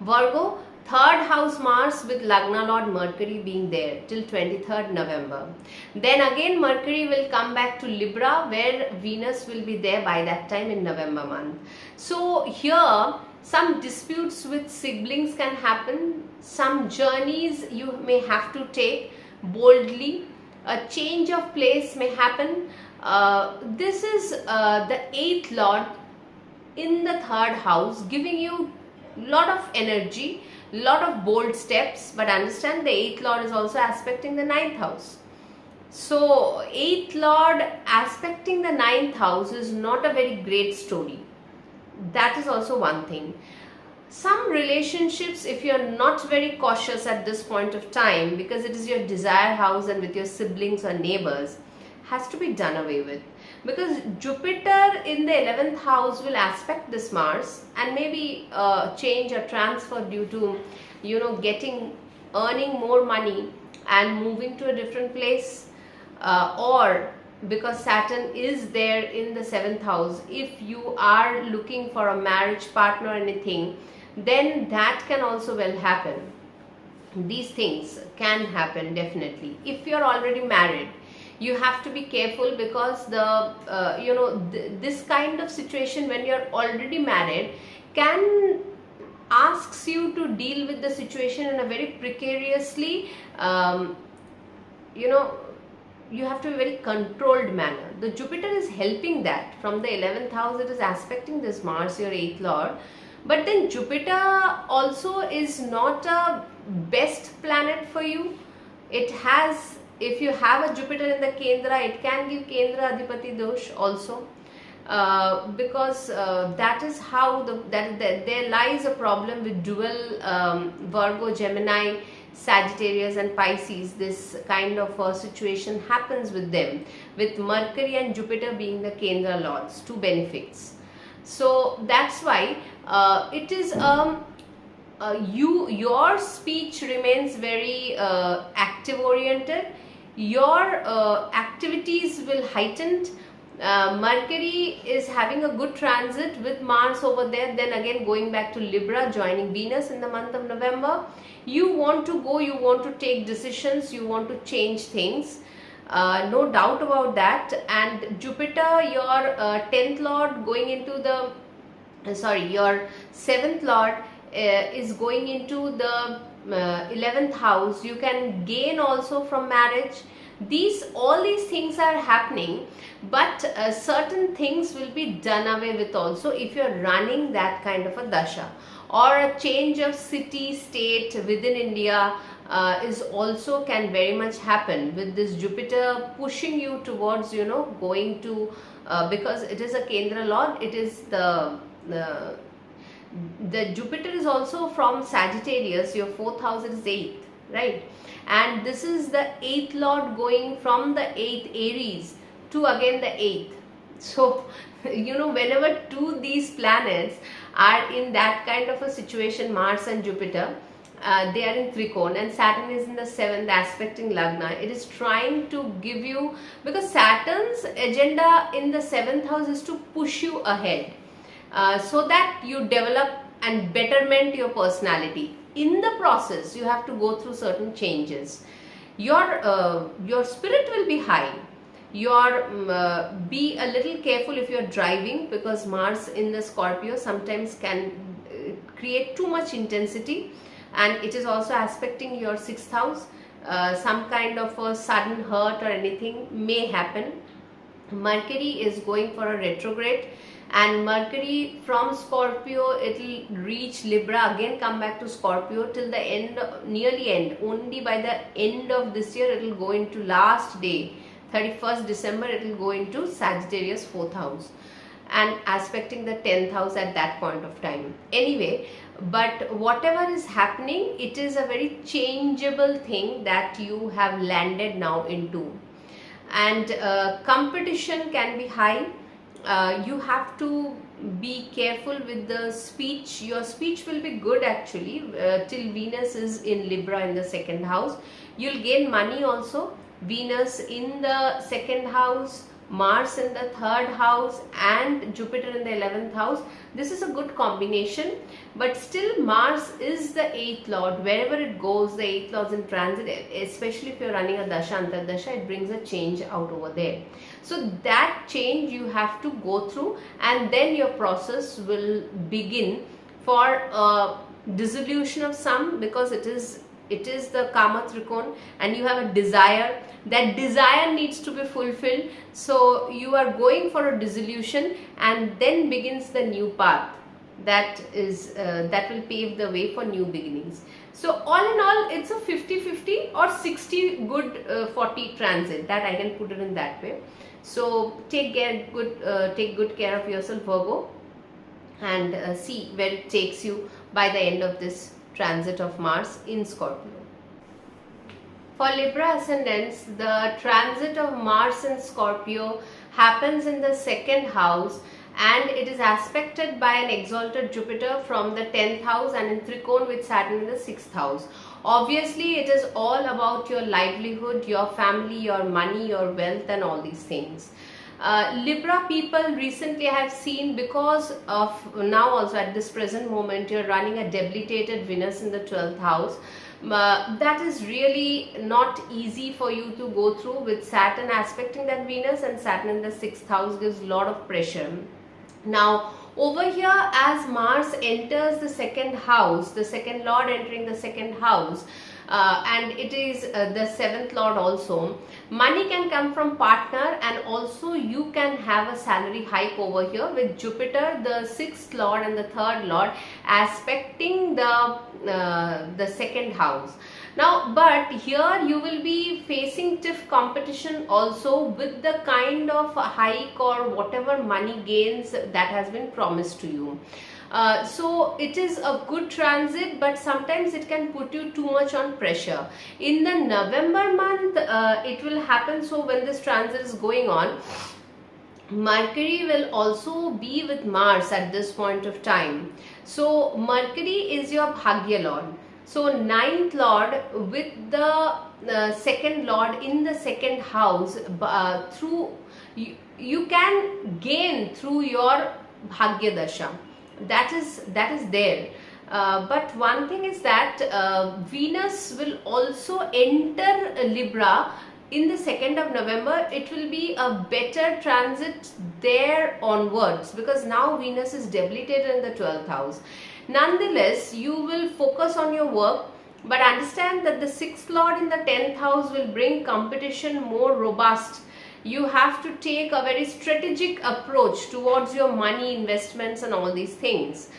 Virgo, 3rd house Mars with Lagna Lord Mercury being there till 23rd November. Then again Mercury will come back to Libra, where Venus will be there by that time in November month. So here some disputes with siblings can happen, some journeys you may have to take boldly, a change of place may happen. This is the 8th Lord in the 3rd house, giving you lot of energy, lot of bold steps, but understand the 8th Lord is also aspecting the 9th house. So 8th Lord aspecting the 9th house is not a very great story. That is also one thing. Some relationships, if you are not very cautious at this point of time, because it is your desire house and with your siblings or neighbors, has to be done away with. Because Jupiter in the 11th house will aspect this Mars, and maybe change or transfer due to, earning more money and moving to a different place, or because Saturn is there in the 7th house. If you are looking for a marriage partner or anything, then that can also well happen. These things can happen definitely. If you are already married, you have to be careful, because this kind of situation when you're already married can asks you to deal with the situation in a very precariously, you have to be very controlled manner. The Jupiter is helping that. From the 11th house it is aspecting this Mars, your 8th Lord. But then Jupiter also is not a best planet for you. It has, if you have a Jupiter in the Kendra, it can give Kendra Adhipati Dosh also, because that is how there lies a problem with dual Virgo, Gemini, Sagittarius and Pisces. This kind of a situation happens with them, with Mercury and Jupiter being the Kendra lords, two benefits. So that's why it is your speech remains very active oriented. Your activities will heighten. Mercury is having a good transit with Mars over there, then again going back to Libra, joining Venus in the month of November. You want to go, you want to take decisions, you want to change things, no doubt about that. And Jupiter, your 10th Lord going into the your 7th Lord is going into the 11th house. You can gain also from marriage. All these things are happening, but certain things will be done away with also if you are running that kind of a dasha, or a change of city, state within India, is also can very much happen with this Jupiter pushing you towards, going to, because it is a Kendra Lord, it is the Jupiter is also from Sagittarius, your fourth house is 8th, right? And this is the 8th Lord going from the 8th Aries to again the 8th. So, whenever these planets are in that kind of a situation, Mars and Jupiter, they are in Trikon, and Saturn is in the 7th aspecting Lagna. It is trying to give you, because Saturn's agenda in the 7th house is to push you ahead, so that you develop and betterment your personality. In the process, you have to go through certain changes. Your spirit will be high. Be a little careful if you're driving, because Mars in the Scorpio sometimes can create too much intensity, and it is also aspecting your 6th house. Some kind of a sudden hurt or anything may happen. Mercury is going for a retrograde, and Mercury from Scorpio, it will reach Libra, again come back to Scorpio till the end, nearly end. Only by the end of this year it will go into last day, 31st December, it will go into Sagittarius 4th house and aspecting the 10th house at that point of time. Anyway, but whatever is happening, it is a very changeable thing that you have landed now into. And competition can be high. You have to be careful with the speech. Your speech will be good actually till Venus is in Libra in the 2nd house. You'll gain money also. Venus in the 2nd house, Mars in the 3rd house, and Jupiter in the 11th house. This is a good combination, but still Mars is the 8th Lord. Wherever it goes, the 8th Lord's in transit, especially if you're running a Dasha Antardasha, it brings a change out over there. So that change you have to go through, and then your process will begin for dissolution of some, because it is the Kama Trikon, and you have a desire. That desire needs to be fulfilled. So you are going for a dissolution, and then begins the new path that will pave the way for new beginnings. So all in all, it's a 50-50 or 60 good 40 transit, that I can put it in that way. So take good care of yourself, Virgo, and see where it takes you by the end of this transit of Mars in Scorpio. For Libra ascendants, the transit of Mars in Scorpio happens in the 2nd house, and it is aspected by an exalted Jupiter from the 10th house and in Trikon with Saturn in the 6th house. Obviously, it is all about your livelihood, your family, your money, your wealth, and all these things. Libra people, recently I have seen, because of now also at this present moment you're running a debilitated Venus in the 12th house. That is really not easy for you to go through, with Saturn aspecting that Venus, and Saturn in the 6th house gives a lot of pressure. Now over here, as Mars enters the 2nd house, the 2nd Lord entering the 2nd house, and it is the 7th Lord also, money can come from partner, and also you can have a salary hike over here with Jupiter, the 6th Lord and the 3rd Lord aspecting the 2nd house. Now, but here you will be facing stiff competition also with the kind of hike or whatever money gains that has been promised to you. So it is a good transit, but sometimes it can put you too much on pressure. In the November month, it will happen. So when this transit is going on, Mercury will also be with Mars at this point of time. So Mercury is your Bhagya Lord. So 9th Lord with the 2nd Lord in the 2nd house, through you can gain through your Bhagya Dasha. That is there. But one thing is that Venus will also enter Libra in the 2nd of November. It will be a better transit there onwards, because now Venus is debilitated in the 12th house. Nonetheless, you will focus on your work, but understand that the 6th Lord in the 10th house will bring competition more robust. You have to take a very strategic approach towards your money, investments, and all these things.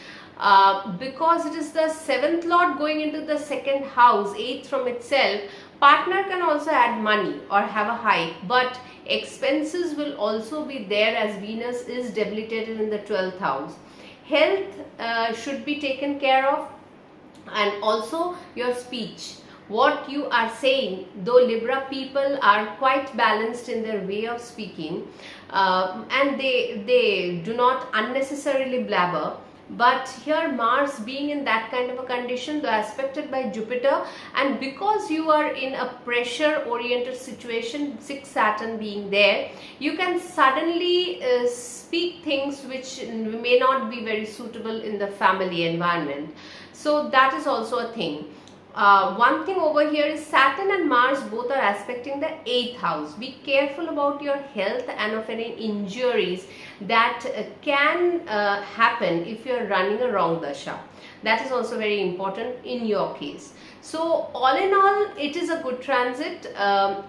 because it is the seventh lord going into the second house, eighth from itself. Partner can also add money or have a hike, but expenses will also be there as Venus is debilitated in the 12th house. Health should be taken care of, and also your speech, what you are saying. Though Libra people are quite balanced in their way of speaking, and they do not unnecessarily blabber, but here Mars being in that kind of a condition, though aspected by Jupiter, and because you are in a pressure oriented situation, 6 Saturn being there, you can suddenly speak things which may not be very suitable in the family environment. So that is also a thing. One thing over here is Saturn and Mars both are aspecting the 8th house. Be careful about your health and of any injuries that can happen if you are running a wrong dasha. That is also very important in your case. So all in all, it is a good transit.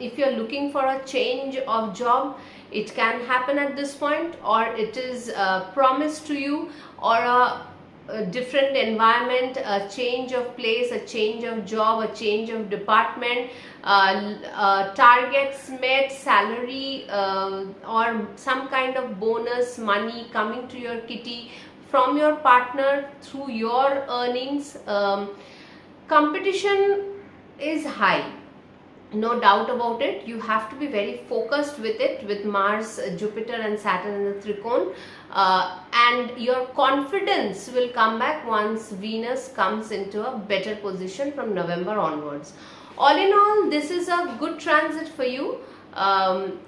If you are looking for a change of job, it can happen at this point, or it is promised to you, or a different environment, a change of place, a change of job, a change of department, targets met, salary, or some kind of bonus money coming to your kitty from your partner through your earnings. Competition is high, no doubt about it. You have to be very focused with it, with Mars, Jupiter and Saturn in the Trikon, and your confidence will come back once Venus comes into a better position from November onwards. All in all, this is a good transit for you, barring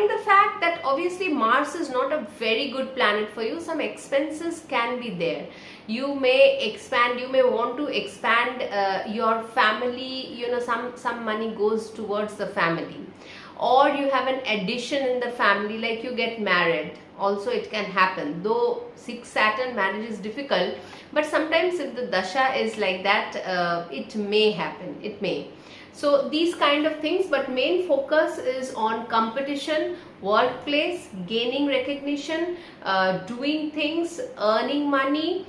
the fact that obviously Mars is not a very good planet for you. Some expenses can be there. You may expand, you may want to expand your family, you know, some money goes towards the family, or you have an addition in the family, like you get married. Also it can happen, though 6 Saturn, marriage is difficult, but sometimes if the dasha is like that, it may happen, it may. So these kind of things, but main focus is on competition, workplace, gaining recognition, doing things, earning money.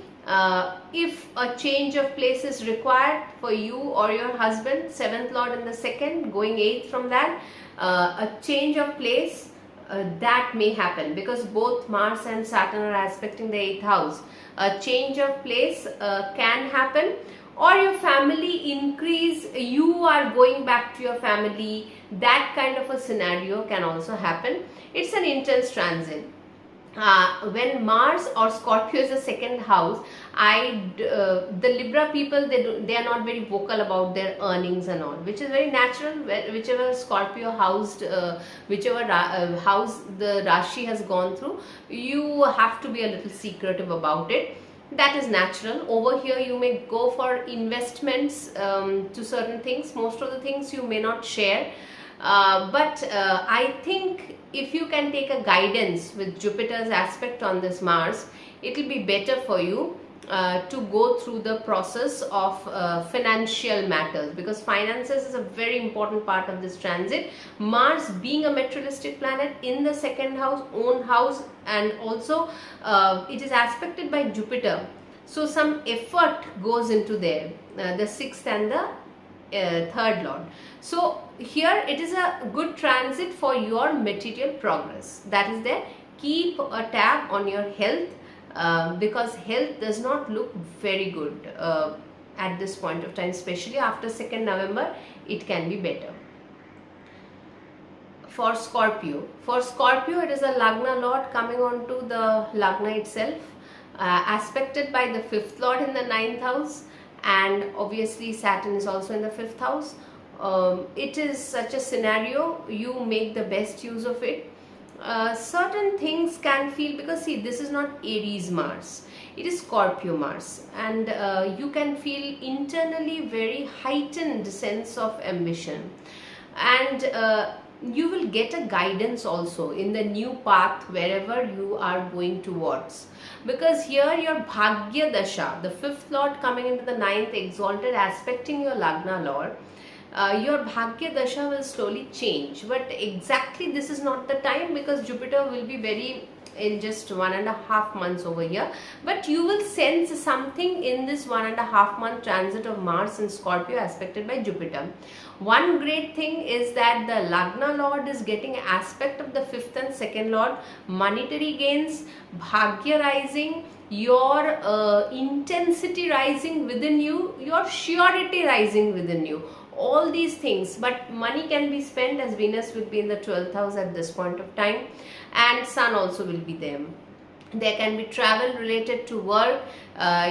If a change of place is required for you or your husband, 7th lord in the 2nd, going 8th from that, a change of place, that may happen, because both Mars and Saturn are aspecting the 8th house. A change of place can happen, or your family increase, you are going back to your family. That kind of a scenario can also happen. It's an intense transit. When Mars or Scorpio is the 2nd house, the Libra people, they are not very vocal about their earnings and all, which is very natural. Whichever Scorpio housed, whichever house the Rashi has gone through, you have to be a little secretive about it. That is natural. Over here you may go for investments to certain things. Most of the things you may not share, but I think if you can take a guidance with Jupiter's aspect on this Mars, it will be better for you to go through the process of financial matters, because finances is a very important part of this transit. Mars being a materialistic planet in the 2nd house, own house, and also it is aspected by Jupiter, so some effort goes into there, the 6th and the 3rd lord. So here it is a good transit for your material progress. That is there. Keep a tab on your health, because health does not look very good at this point of time, especially after 2nd November. It can be better. For Scorpio, it is a Lagna lord coming on to the Lagna itself, aspected by the 5th lord in the 9th house, and obviously Saturn is also in the 5th house. It is such a scenario, you make the best use of it. Certain things can feel, because see, this is not Aries Mars, it is Scorpio Mars, and you can feel internally very heightened sense of ambition, and you will get a guidance also in the new path wherever you are going towards, because here your Bhagya Dasha, the 5th lord coming into the 9th exalted, aspecting your Lagna lord, your Bhagya Dasha will slowly change, but exactly this is not the time, because Jupiter will be very in just 1.5 months over here, but you will sense something in this 1.5 month transit of Mars in Scorpio aspected by Jupiter. One great thing is that the Lagna Lord is getting aspect of the 5th and 2nd Lord, monetary gains, Bhagya rising, your intensity rising within you, your surety rising within you, all these things. But money can be spent as Venus will be in the 12th house at this point of time, and Sun also will be there. There can be travel related to work.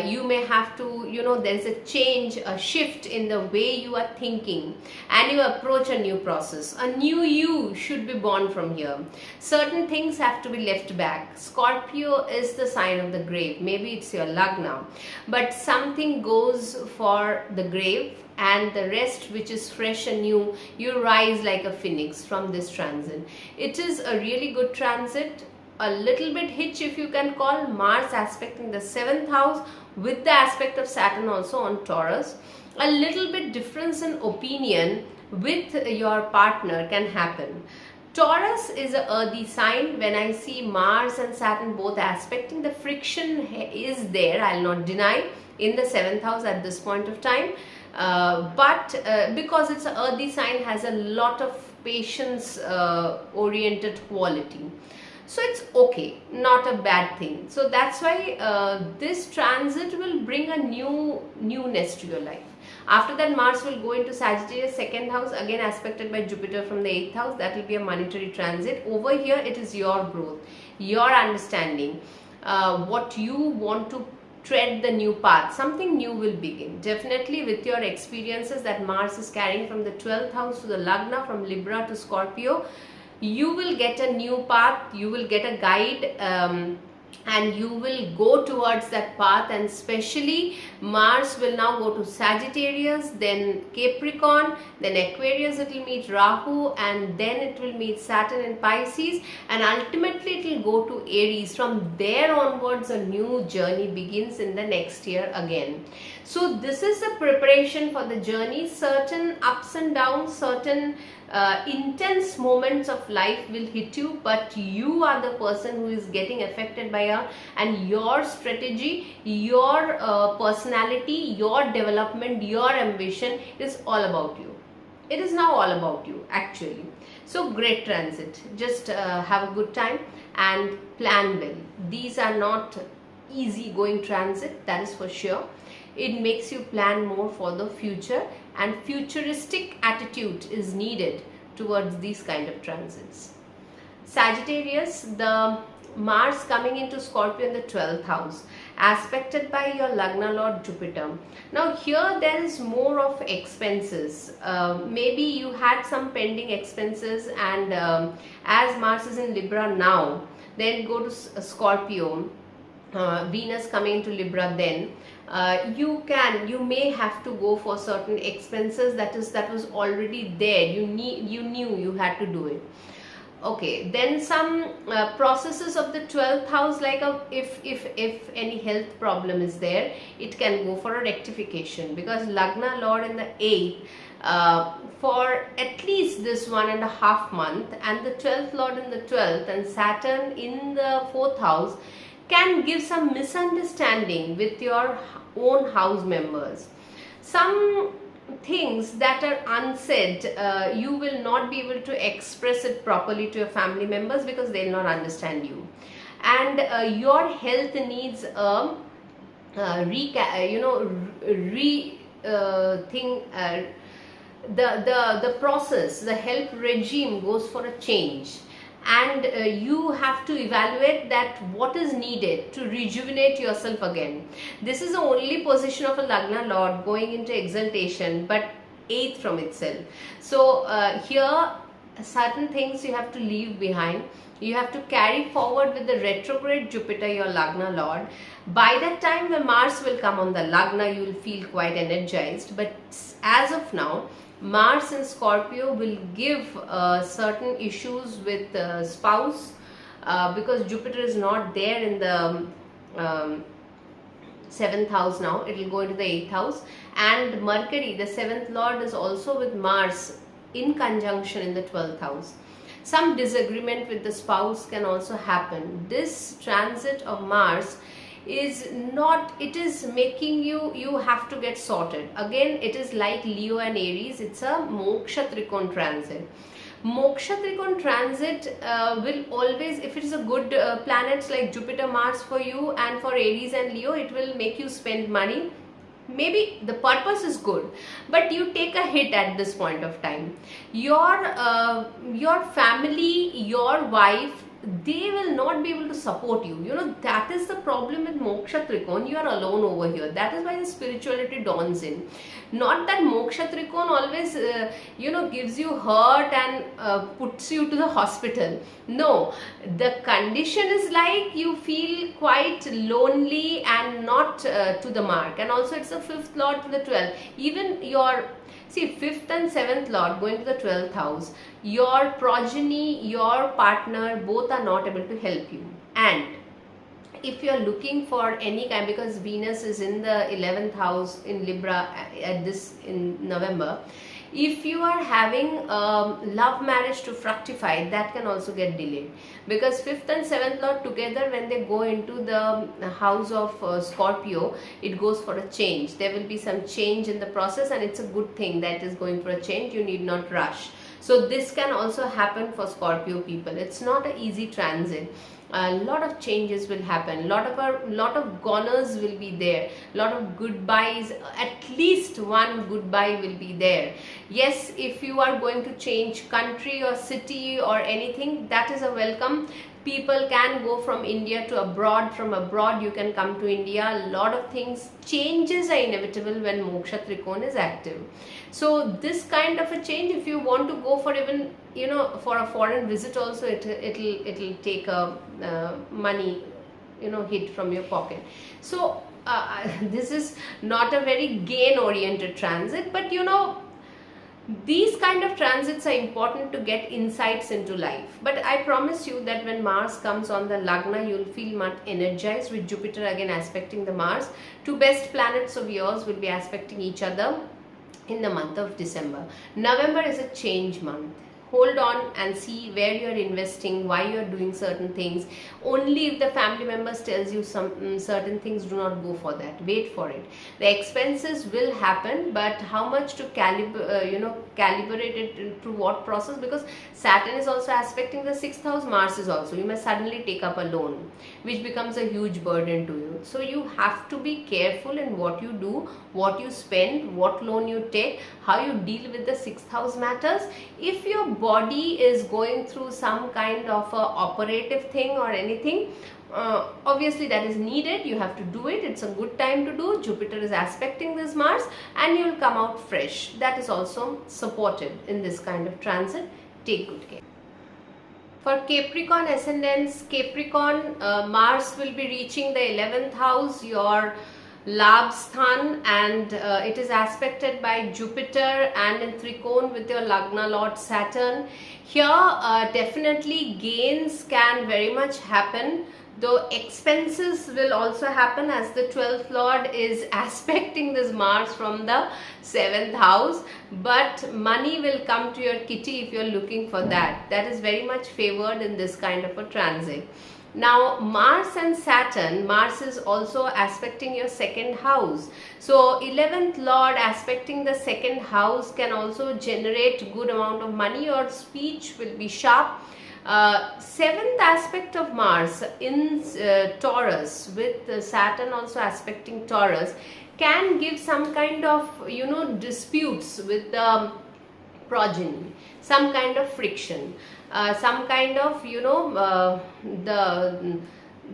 You may have to, there is a change, a shift in the way you are thinking, and you approach a new process. A new you should be born from here. Certain things have to be left back. Scorpio is the sign of the grave. Maybe it's your Lagna, but something goes for the grave, and the rest, which is fresh and new, you rise like a phoenix from this transit. It is a really good transit. A little bit hitch, if you can call, Mars aspect in the 7th house with the aspect of Saturn also on Taurus. A little bit difference in opinion with your partner can happen. Taurus is a earthy sign. When I see Mars and Saturn both aspecting, the friction is there, I'll not deny, in the 7th house at this point of time. But because it's an earthy sign, has a lot of patience oriented quality. So it's okay, not a bad thing. So that's why this transit will bring a newness to your life. After that, Mars will go into Sagittarius 2nd house, again aspected by Jupiter from the 8th house. That will be a monetary transit. Over here, it is your growth, your understanding, what you want to tread the new path. Something new will begin. Definitely with your experiences that Mars is carrying from the 12th house to the Lagna, from Libra to Scorpio, you will get a new path, you will get a guide, and you will go towards that path. And especially Mars will now go to Sagittarius, then Capricorn, then Aquarius, it will meet Rahu, and then it will meet Saturn in Pisces, and ultimately it will go to Aries. From there onwards, a new journey begins in the next year again. So this is a preparation for the journey. Certain ups and downs, certain intense moments of life will hit you, but you are the person who is getting affected by it, and your strategy, your personality, your development, your ambition is all about you. It is now all about you actually. So great transit. Just have a good time and plan well. These are not easy going transit, that is for sure. It makes you plan more for the future, and futuristic attitude is needed towards these kind of transits. Sagittarius, the Mars coming into Scorpio in the 12th house, aspected by your Lagna Lord Jupiter. Now here there is more of expenses. Maybe you had some pending expenses, and as Mars is in Libra now, then go to Scorpio, Venus coming into Libra, then you may have to go for certain expenses that was already there. You knew you had to do it. Okay, then some processes of the 12th house, like if any health problem is there, it can go for a rectification, because Lagna Lord in the 8th for at least this 1.5 month, and the 12th Lord in the 12th, and Saturn in the 4th house can give some misunderstanding with your own house members. Some things that are unsaid, you will not be able to express it properly to your family members because they will not understand you. And your health needs a the process, the health regime goes for a change, and you have to evaluate that what is needed to rejuvenate yourself again. This is the only position of a Lagna Lord going into exaltation, but 8th from itself. So here certain things you have to leave behind. You have to carry forward with the retrograde Jupiter, your Lagna Lord. By that time when Mars will come on the Lagna, you will feel quite energized. But as of now, Mars in Scorpio will give certain issues with spouse, because Jupiter is not there in the 7th house now. It will go into the 8th house, and Mercury, the 7th Lord, is also with Mars in conjunction in the 12th house. some disagreement with the spouse can also happen. This transit of Mars is not, it is making you have to get sorted. Again, it is like Leo and Aries, it's a moksha trikon transit. Moksha trikon transit will always, if it is a good planets like Jupiter, Mars for you, and for Aries and Leo, it will make you spend money. Maybe the purpose is good, but you take a hit at this point of time. Your family, your wife, they will not be able to support you. You know, that is the problem with moksha trikon. You are alone over here. That is why the spirituality dawns in. Not that moksha trikon always gives you hurt and puts you to the hospital. No, the condition is like you feel quite lonely and not to the mark. And also it's the 5th lord to the 12th. Even your, see, 5th and 7th lord going to the 12th house, your progeny, your partner, both are not able to help you. And if you are looking for any kind, because Venus is in the 11th house in Libra in November, if you are having love marriage to fructify, that can also get delayed, because 5th and 7th lord together, when they go into the house of Scorpio, it goes for a change. There will be some change in the process, and it's a good thing that is going for a change. You need not rush. So this can also happen for Scorpio people. It's not an easy transit. A lot of changes will happen, lot of goners will be there, lot of goodbyes, at least one goodbye will be there. Yes, if you are going to change country or city or anything, that is a welcome. People can go from India to abroad, from abroad you can come to India. A lot of things, changes are inevitable when moksha trikon is active. So this kind of a change, if you want to go for even, for a foreign visit also, it'll take a money hit from your pocket. So this is not a very gain oriented transit, but these kind of transits are important to get insights into life. But I promise you that when Mars comes on the Lagna, you'll feel much energized, with Jupiter again aspecting the Mars. Two best planets of yours will be aspecting each other in the month of December. November is a change month. Hold on and see where you are investing, why you are doing certain things. Only if the family members tells you some certain things, do not go for that. Wait for it. The expenses will happen, but how much to calibrate it through what process? Because Saturn is also aspecting the 6th house, Mars is also. You may suddenly take up a loan, which becomes a huge burden to you. So you have to be careful in what you do, what you spend, what loan you take, how you deal with the 6th house matters. If your body is going through some kind of a operative thing or anything, obviously that is needed, you have to do it. It's a good time to do. Jupiter is aspecting this Mars and you will come out fresh. That is also supported in this kind of transit. Take good care. For Capricorn ascendants, Capricorn, Mars will be reaching the 11th house, your Labsthan, and it is aspected by Jupiter and in Trikon with your Lagna Lord Saturn. Here definitely gains can very much happen, though expenses will also happen, as the 12th Lord is aspecting this Mars from the 7th house. But money will come to your kitty if you are looking for that. That is very much favored in this kind of a transit. Now Mars and Saturn, Mars is also aspecting your 2nd house. So 11th Lord aspecting the 2nd house can also generate good amount of money. Your speech will be sharp. 7th aspect of Mars in Taurus, with Saturn also aspecting Taurus, can give some kind of disputes with the progeny, some kind of friction, some kind of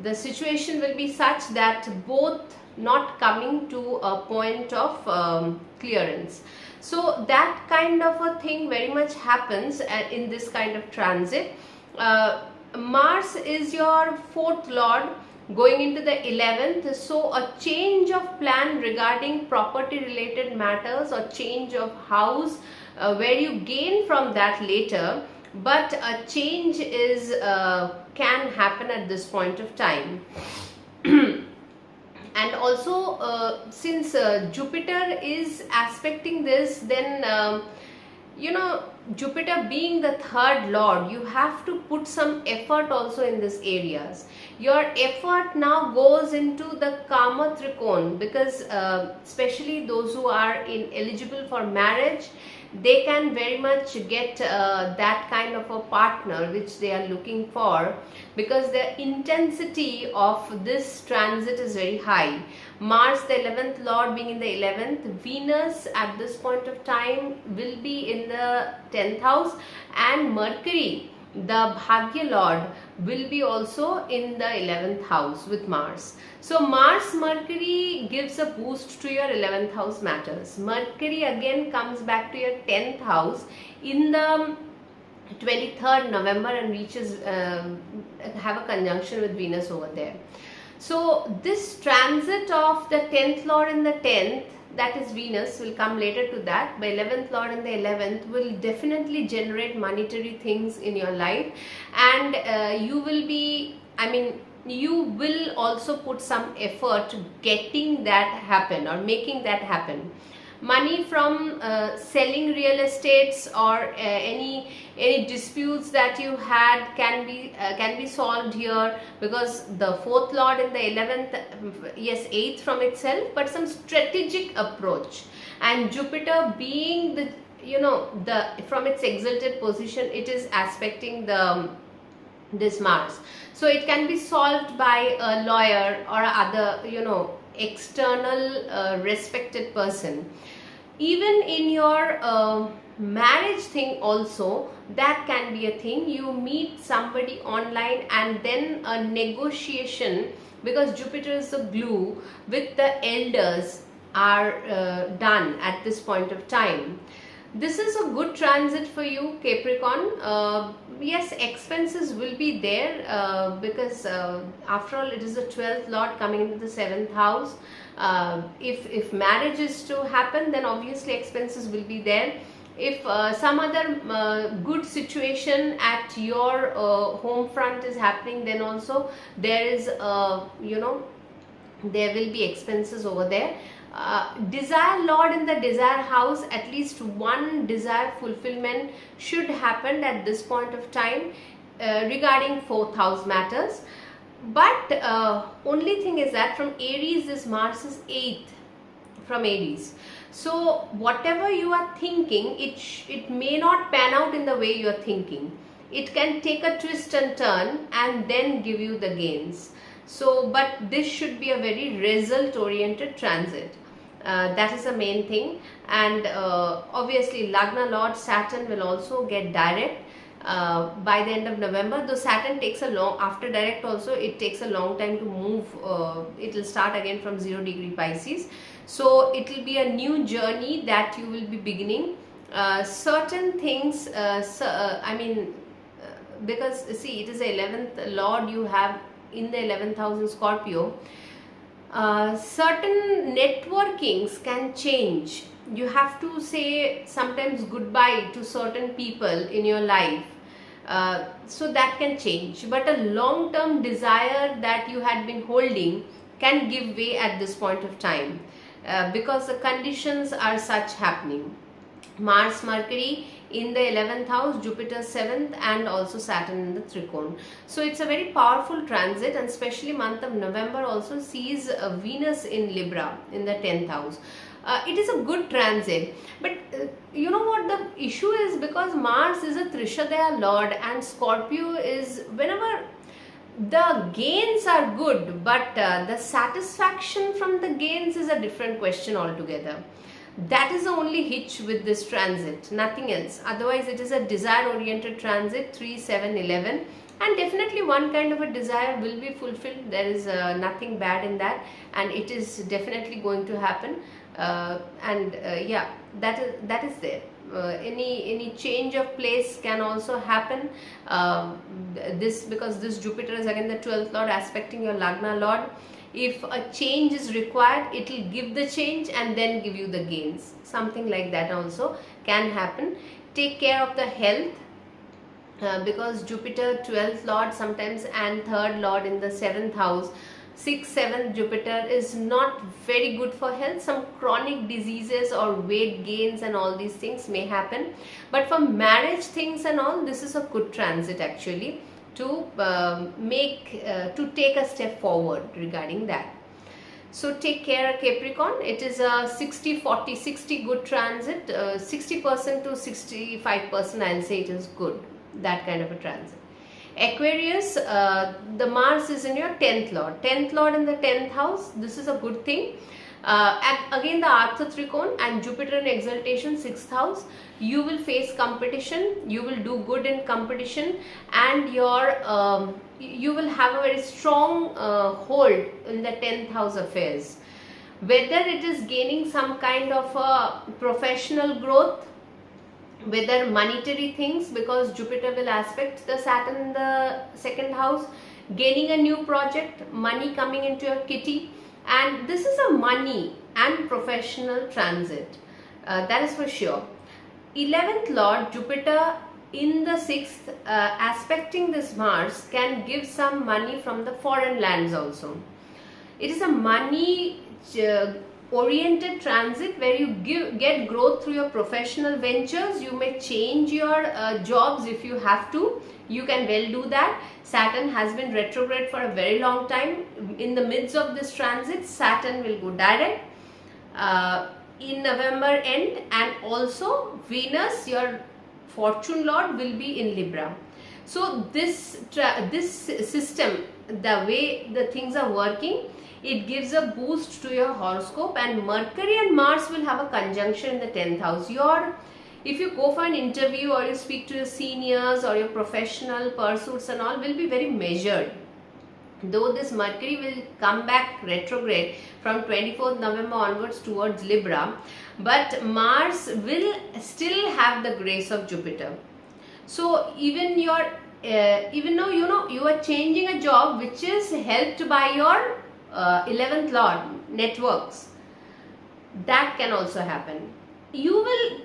the situation will be such that both not coming to a point of clearance. So that kind of a thing very much happens in this kind of transit. Mars is your 4th Lord going into the 11th, so a change of plan regarding property related matters or change of house, where you gain from that later, but a change is can happen at this point of time. And also since Jupiter is aspecting this, then Jupiter being the third lord, you have to put some effort also in these areas. Your effort now goes into the Kama Trikon, because especially those who are eligible for marriage, they can very much get that kind of a partner which they are looking for, because the intensity of this transit is very high. Mars, the 11th lord, being in the 11th, Venus at this point of time will be in the 10th house, and Mercury, the Bhagya lord, will be also in the 11th house with Mars. So Mars Mercury gives a boost to your 11th house matters. Mercury again comes back to your 10th house in the 23rd November and reaches have a conjunction with Venus over there. So this transit of the 10th lord in the 10th, that is Venus, will come later to that. By 11th lord in the 11th will definitely generate monetary things in your life, and you will be, you will also put some effort getting that happen or making that happen. Money from selling real estates or any disputes that you had can be solved here, because the 4th lord in the 11th, yes, 8th from itself, but some strategic approach, and Jupiter being the, from its exalted position, it is aspecting this Mars, so it can be solved by a lawyer or other external respected person. Even in your marriage thing also, that can be a thing. You meet somebody online and then a negotiation, because Jupiter is the glue with the elders, are done at this point of time. This is a good transit for you, Capricorn. Yes, expenses will be there because after all, it is the 12th lord coming into the 7th house. If marriage is to happen, then obviously expenses will be there. If some other good situation at your home front is happening, then also there is there will be expenses over there. Desire lord in the desire house, at least one desire fulfillment should happen at this point of time regarding 4th house matters. But only thing is that from Aries, this Mars is 8th from Aries, so whatever you are thinking, it may not pan out in the way you are thinking. It can take a twist and turn and then give you the gains. So but this should be a very result oriented transit. That is the main thing. And obviously Lagna lord Saturn will also get direct by the end of November, though Saturn takes a long, after direct also it takes a long time to move. It will start again from 0 degree Pisces, so it will be a new journey that you will be beginning. Certain things, because see, it is the 11th lord you have in the 11th house in Scorpio. Certain networkings can change. You have to say sometimes goodbye to certain people in your life, so that can change. But a long-term desire that you had been holding can give way at this point of time, because the conditions are such happening. Mars Mercury in the 11th house, Jupiter 7th, and also Saturn in the Trikon. So it's a very powerful transit, and especially month of November also sees Venus in Libra in the 10th house. It is a good transit, but you know what the issue is, because Mars is a Trishadaya lord and Scorpio is, whenever the gains are good, but the satisfaction from the gains is a different question altogether. That is the only hitch with this transit, nothing else. Otherwise it is a desire oriented transit, 3, 7, 11, and definitely one kind of a desire will be fulfilled. There is nothing bad in that, and it is definitely going to happen. Yeah, that is there. Any change of place can also happen. This, because this Jupiter is again the 12th lord aspecting your Lagna lord. If a change is required, it will give the change and then give you the gains. Something like that also can happen. Take care of the health, because Jupiter 12th lord sometimes and 3rd lord in the 7th house 6th, 7th Jupiter is not very good for health. Some chronic diseases or weight gains and all these things may happen. But for marriage things and all, this is a good transit actually to take a step forward regarding that. So take care, Capricorn. It is a 60-40, 60 good transit, 60% to 65% I'll say it is good, that kind of a transit. Aquarius, the Mars is in your 10th lord. 10th lord in the 10th house, this is a good thing. Again the Artha Trikon and Jupiter in exaltation, 6th house. You will face competition, you will do good in competition, and you will have a very strong hold in the 10th house affairs. Whether it is gaining some kind of a professional growth, whether monetary things, because Jupiter will aspect the Saturn in the 2nd house, gaining a new project, money coming into your kitty, and this is a money and professional transit, that is for sure. 11th lord Jupiter in the 6th aspecting this Mars can give some money from the foreign lands also. It is a money oriented transit where you get growth through your professional ventures. You may change your jobs if you have to. You can well do that. Saturn has been retrograde for a very long time. In the midst of this transit, Saturn will go direct in November end, and also Venus, your fortune lord, will be in Libra. So this system, the way the things are working, it gives a boost to your horoscope, and Mercury and Mars will have a conjunction in the 10th house. If you go for an interview or you speak to your seniors or your professional pursuits and all, will be very measured. Though this Mercury will come back retrograde from 24th November onwards towards Libra, but Mars will still have the grace of Jupiter. So even though you are changing a job which is helped by your 11th lord networks, that can also happen. You will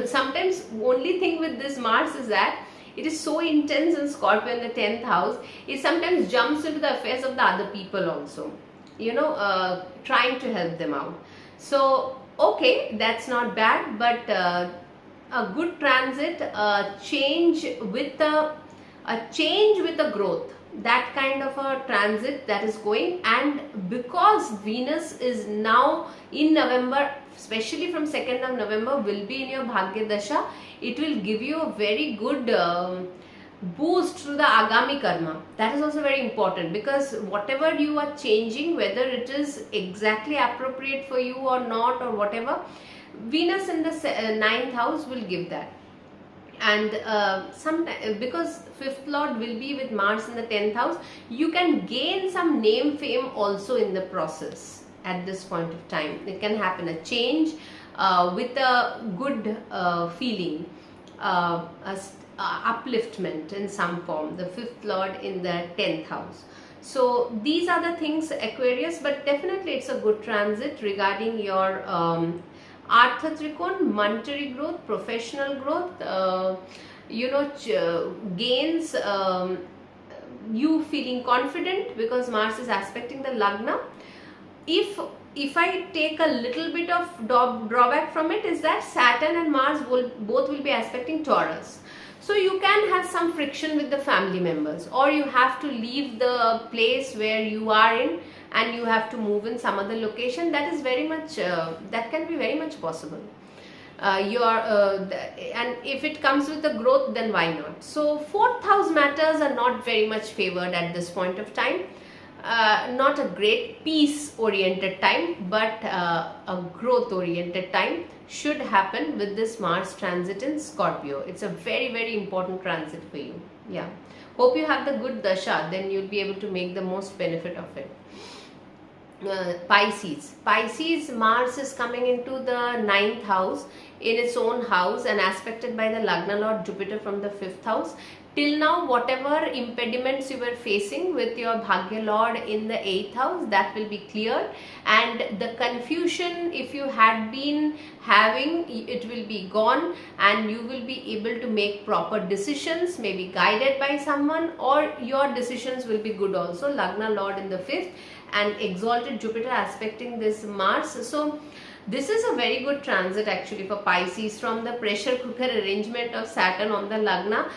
sometimes, only thing with this Mars is that it is so intense in Scorpio in the 10th house, it sometimes jumps into the affairs of the other people also, trying to help them out. So okay, that's not bad, but a good transit, a change with the growth, that kind of a transit that is going. And because Venus is now in November, especially from 2nd of November, will be in your Bhagya Dasha, it will give you a very good boost to the Agami Karma. That is also very important, because whatever you are changing, whether it is exactly appropriate for you or not or whatever, Venus in the 9th house will give that. And because 5th lord will be with Mars in the 10th house, you can gain some name fame also in the process at this point of time. It can happen, a change with a good feeling, upliftment in some form, the 5th lord in the 10th house. So these are the things, Aquarius, but definitely it's a good transit regarding your Artha Trikon, monetary growth, professional growth, gains, you feeling confident because Mars is aspecting the Lagna. If I take a little bit of drawback from it, is that Saturn and Mars both will be aspecting Taurus. So you can have some friction with the family members, or you have to leave the place where you are in and you have to move in some other location. That is very much, that can be very much possible. And if it comes with the growth, then why not? So 4th house matters are not very much favored at this point of time. Not a great peace oriented time, but a growth oriented time should happen with this Mars transit in Scorpio. It's a very, very important transit for you. Yeah, hope you have the good dasha, then you'll be able to make the most benefit of it. Pisces, Mars is coming into the 9th house in its own house and aspected by the Lagna Lord Jupiter from the 5th house. Till now, whatever impediments you were facing with your Bhagya Lord in the 8th house, that will be cleared, and the confusion if you had been having, it will be gone, and you will be able to make proper decisions, maybe guided by someone, or your decisions will be good also. Lagna Lord in the 5th, and exalted Jupiter aspecting this Mars. So this is a very good transit actually for Pisces. From the pressure cooker arrangement of Saturn on the Lagna,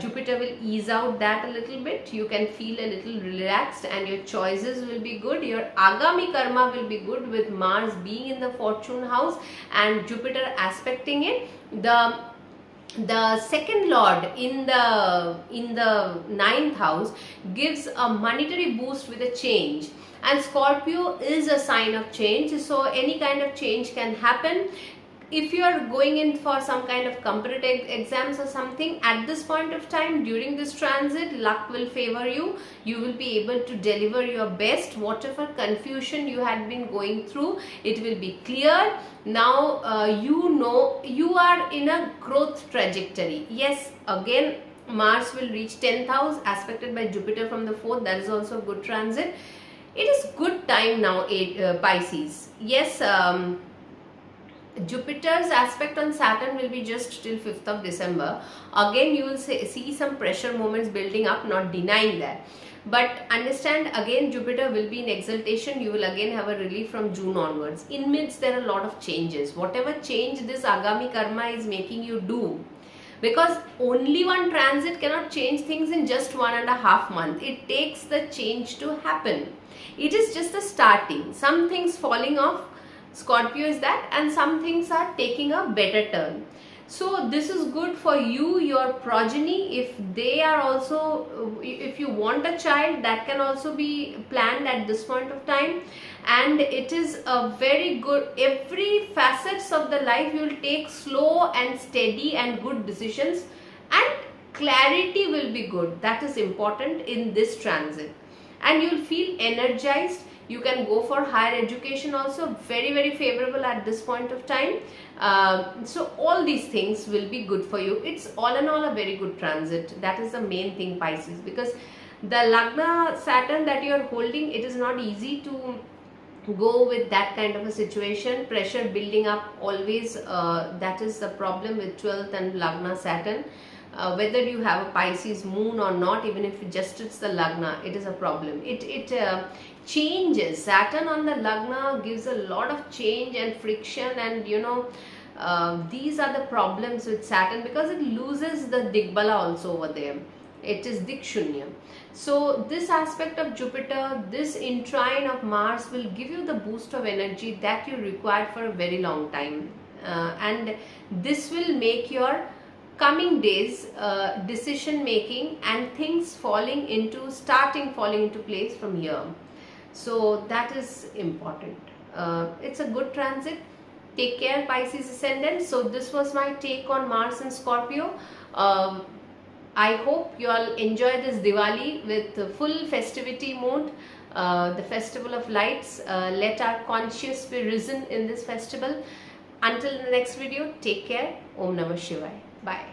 Jupiter will ease out that a little bit. You can feel a little relaxed and your choices will be good. Your Agami karma will be good with Mars being in the fortune house and Jupiter aspecting it. The second lord in the ninth house gives a monetary boost with a change, and Scorpio is a sign of change, so any kind of change can happen. If you are going in for some kind of competitive exams or something, at this point of time during this transit, luck will favor you. You will be able to deliver your best. Whatever confusion you had been going through, it will be clear. Now you know you are in a growth trajectory. Yes, again Mars will reach 10th house aspected by Jupiter from the 4th. That is also a good transit. It is good time now, Pisces. Yes, Jupiter's aspect on Saturn will be just till 5th of December. Again, you will see some pressure moments building up, not denying that. But understand, again Jupiter will be in exaltation. You will again have a relief from June onwards. In midst, there are a lot of changes. Whatever change this Agami karma is making you do, because only one transit cannot change things in just 1.5 months. It takes the change to happen. It is just the starting. Some things falling off, Scorpio is that, and some things are taking a better turn. So this is good for you, your progeny. If they are also, if you want a child, that can also be planned at this point of time. And it is a very good, every facets of the life you will take slow and steady and good decisions, and clarity will be good. That is important in this transit, and you will feel energized. You can go for higher education also, very favorable at this point of time. So all these things will be good for you. It's all in all a very good transit. That is the main thing, Pisces, because the Lagna Saturn that you are holding, it is not easy to go with that kind of a situation. Pressure building up always, that is the problem with 12th and Lagna Saturn. Whether you have a Pisces moon or not, even if just it's the Lagna, it is a problem. It changes. Saturn on the Lagna gives a lot of change and friction, and these are the problems with Saturn, because it loses the Digbala also over there. It is Dikshunya. So this aspect of Jupiter, this intrine of Mars will give you the boost of energy that you required for a very long time, and this will make your coming days decision making and things falling into place from here. So that is important. It's a good transit. Take care, Pisces ascendant. So this was my take on Mars and Scorpio. I hope you all enjoy this Diwali with full festivity mood, the festival of lights. Let our conscience be risen in this festival. Until the next video, take care. Om Namah Shivaya. Bye.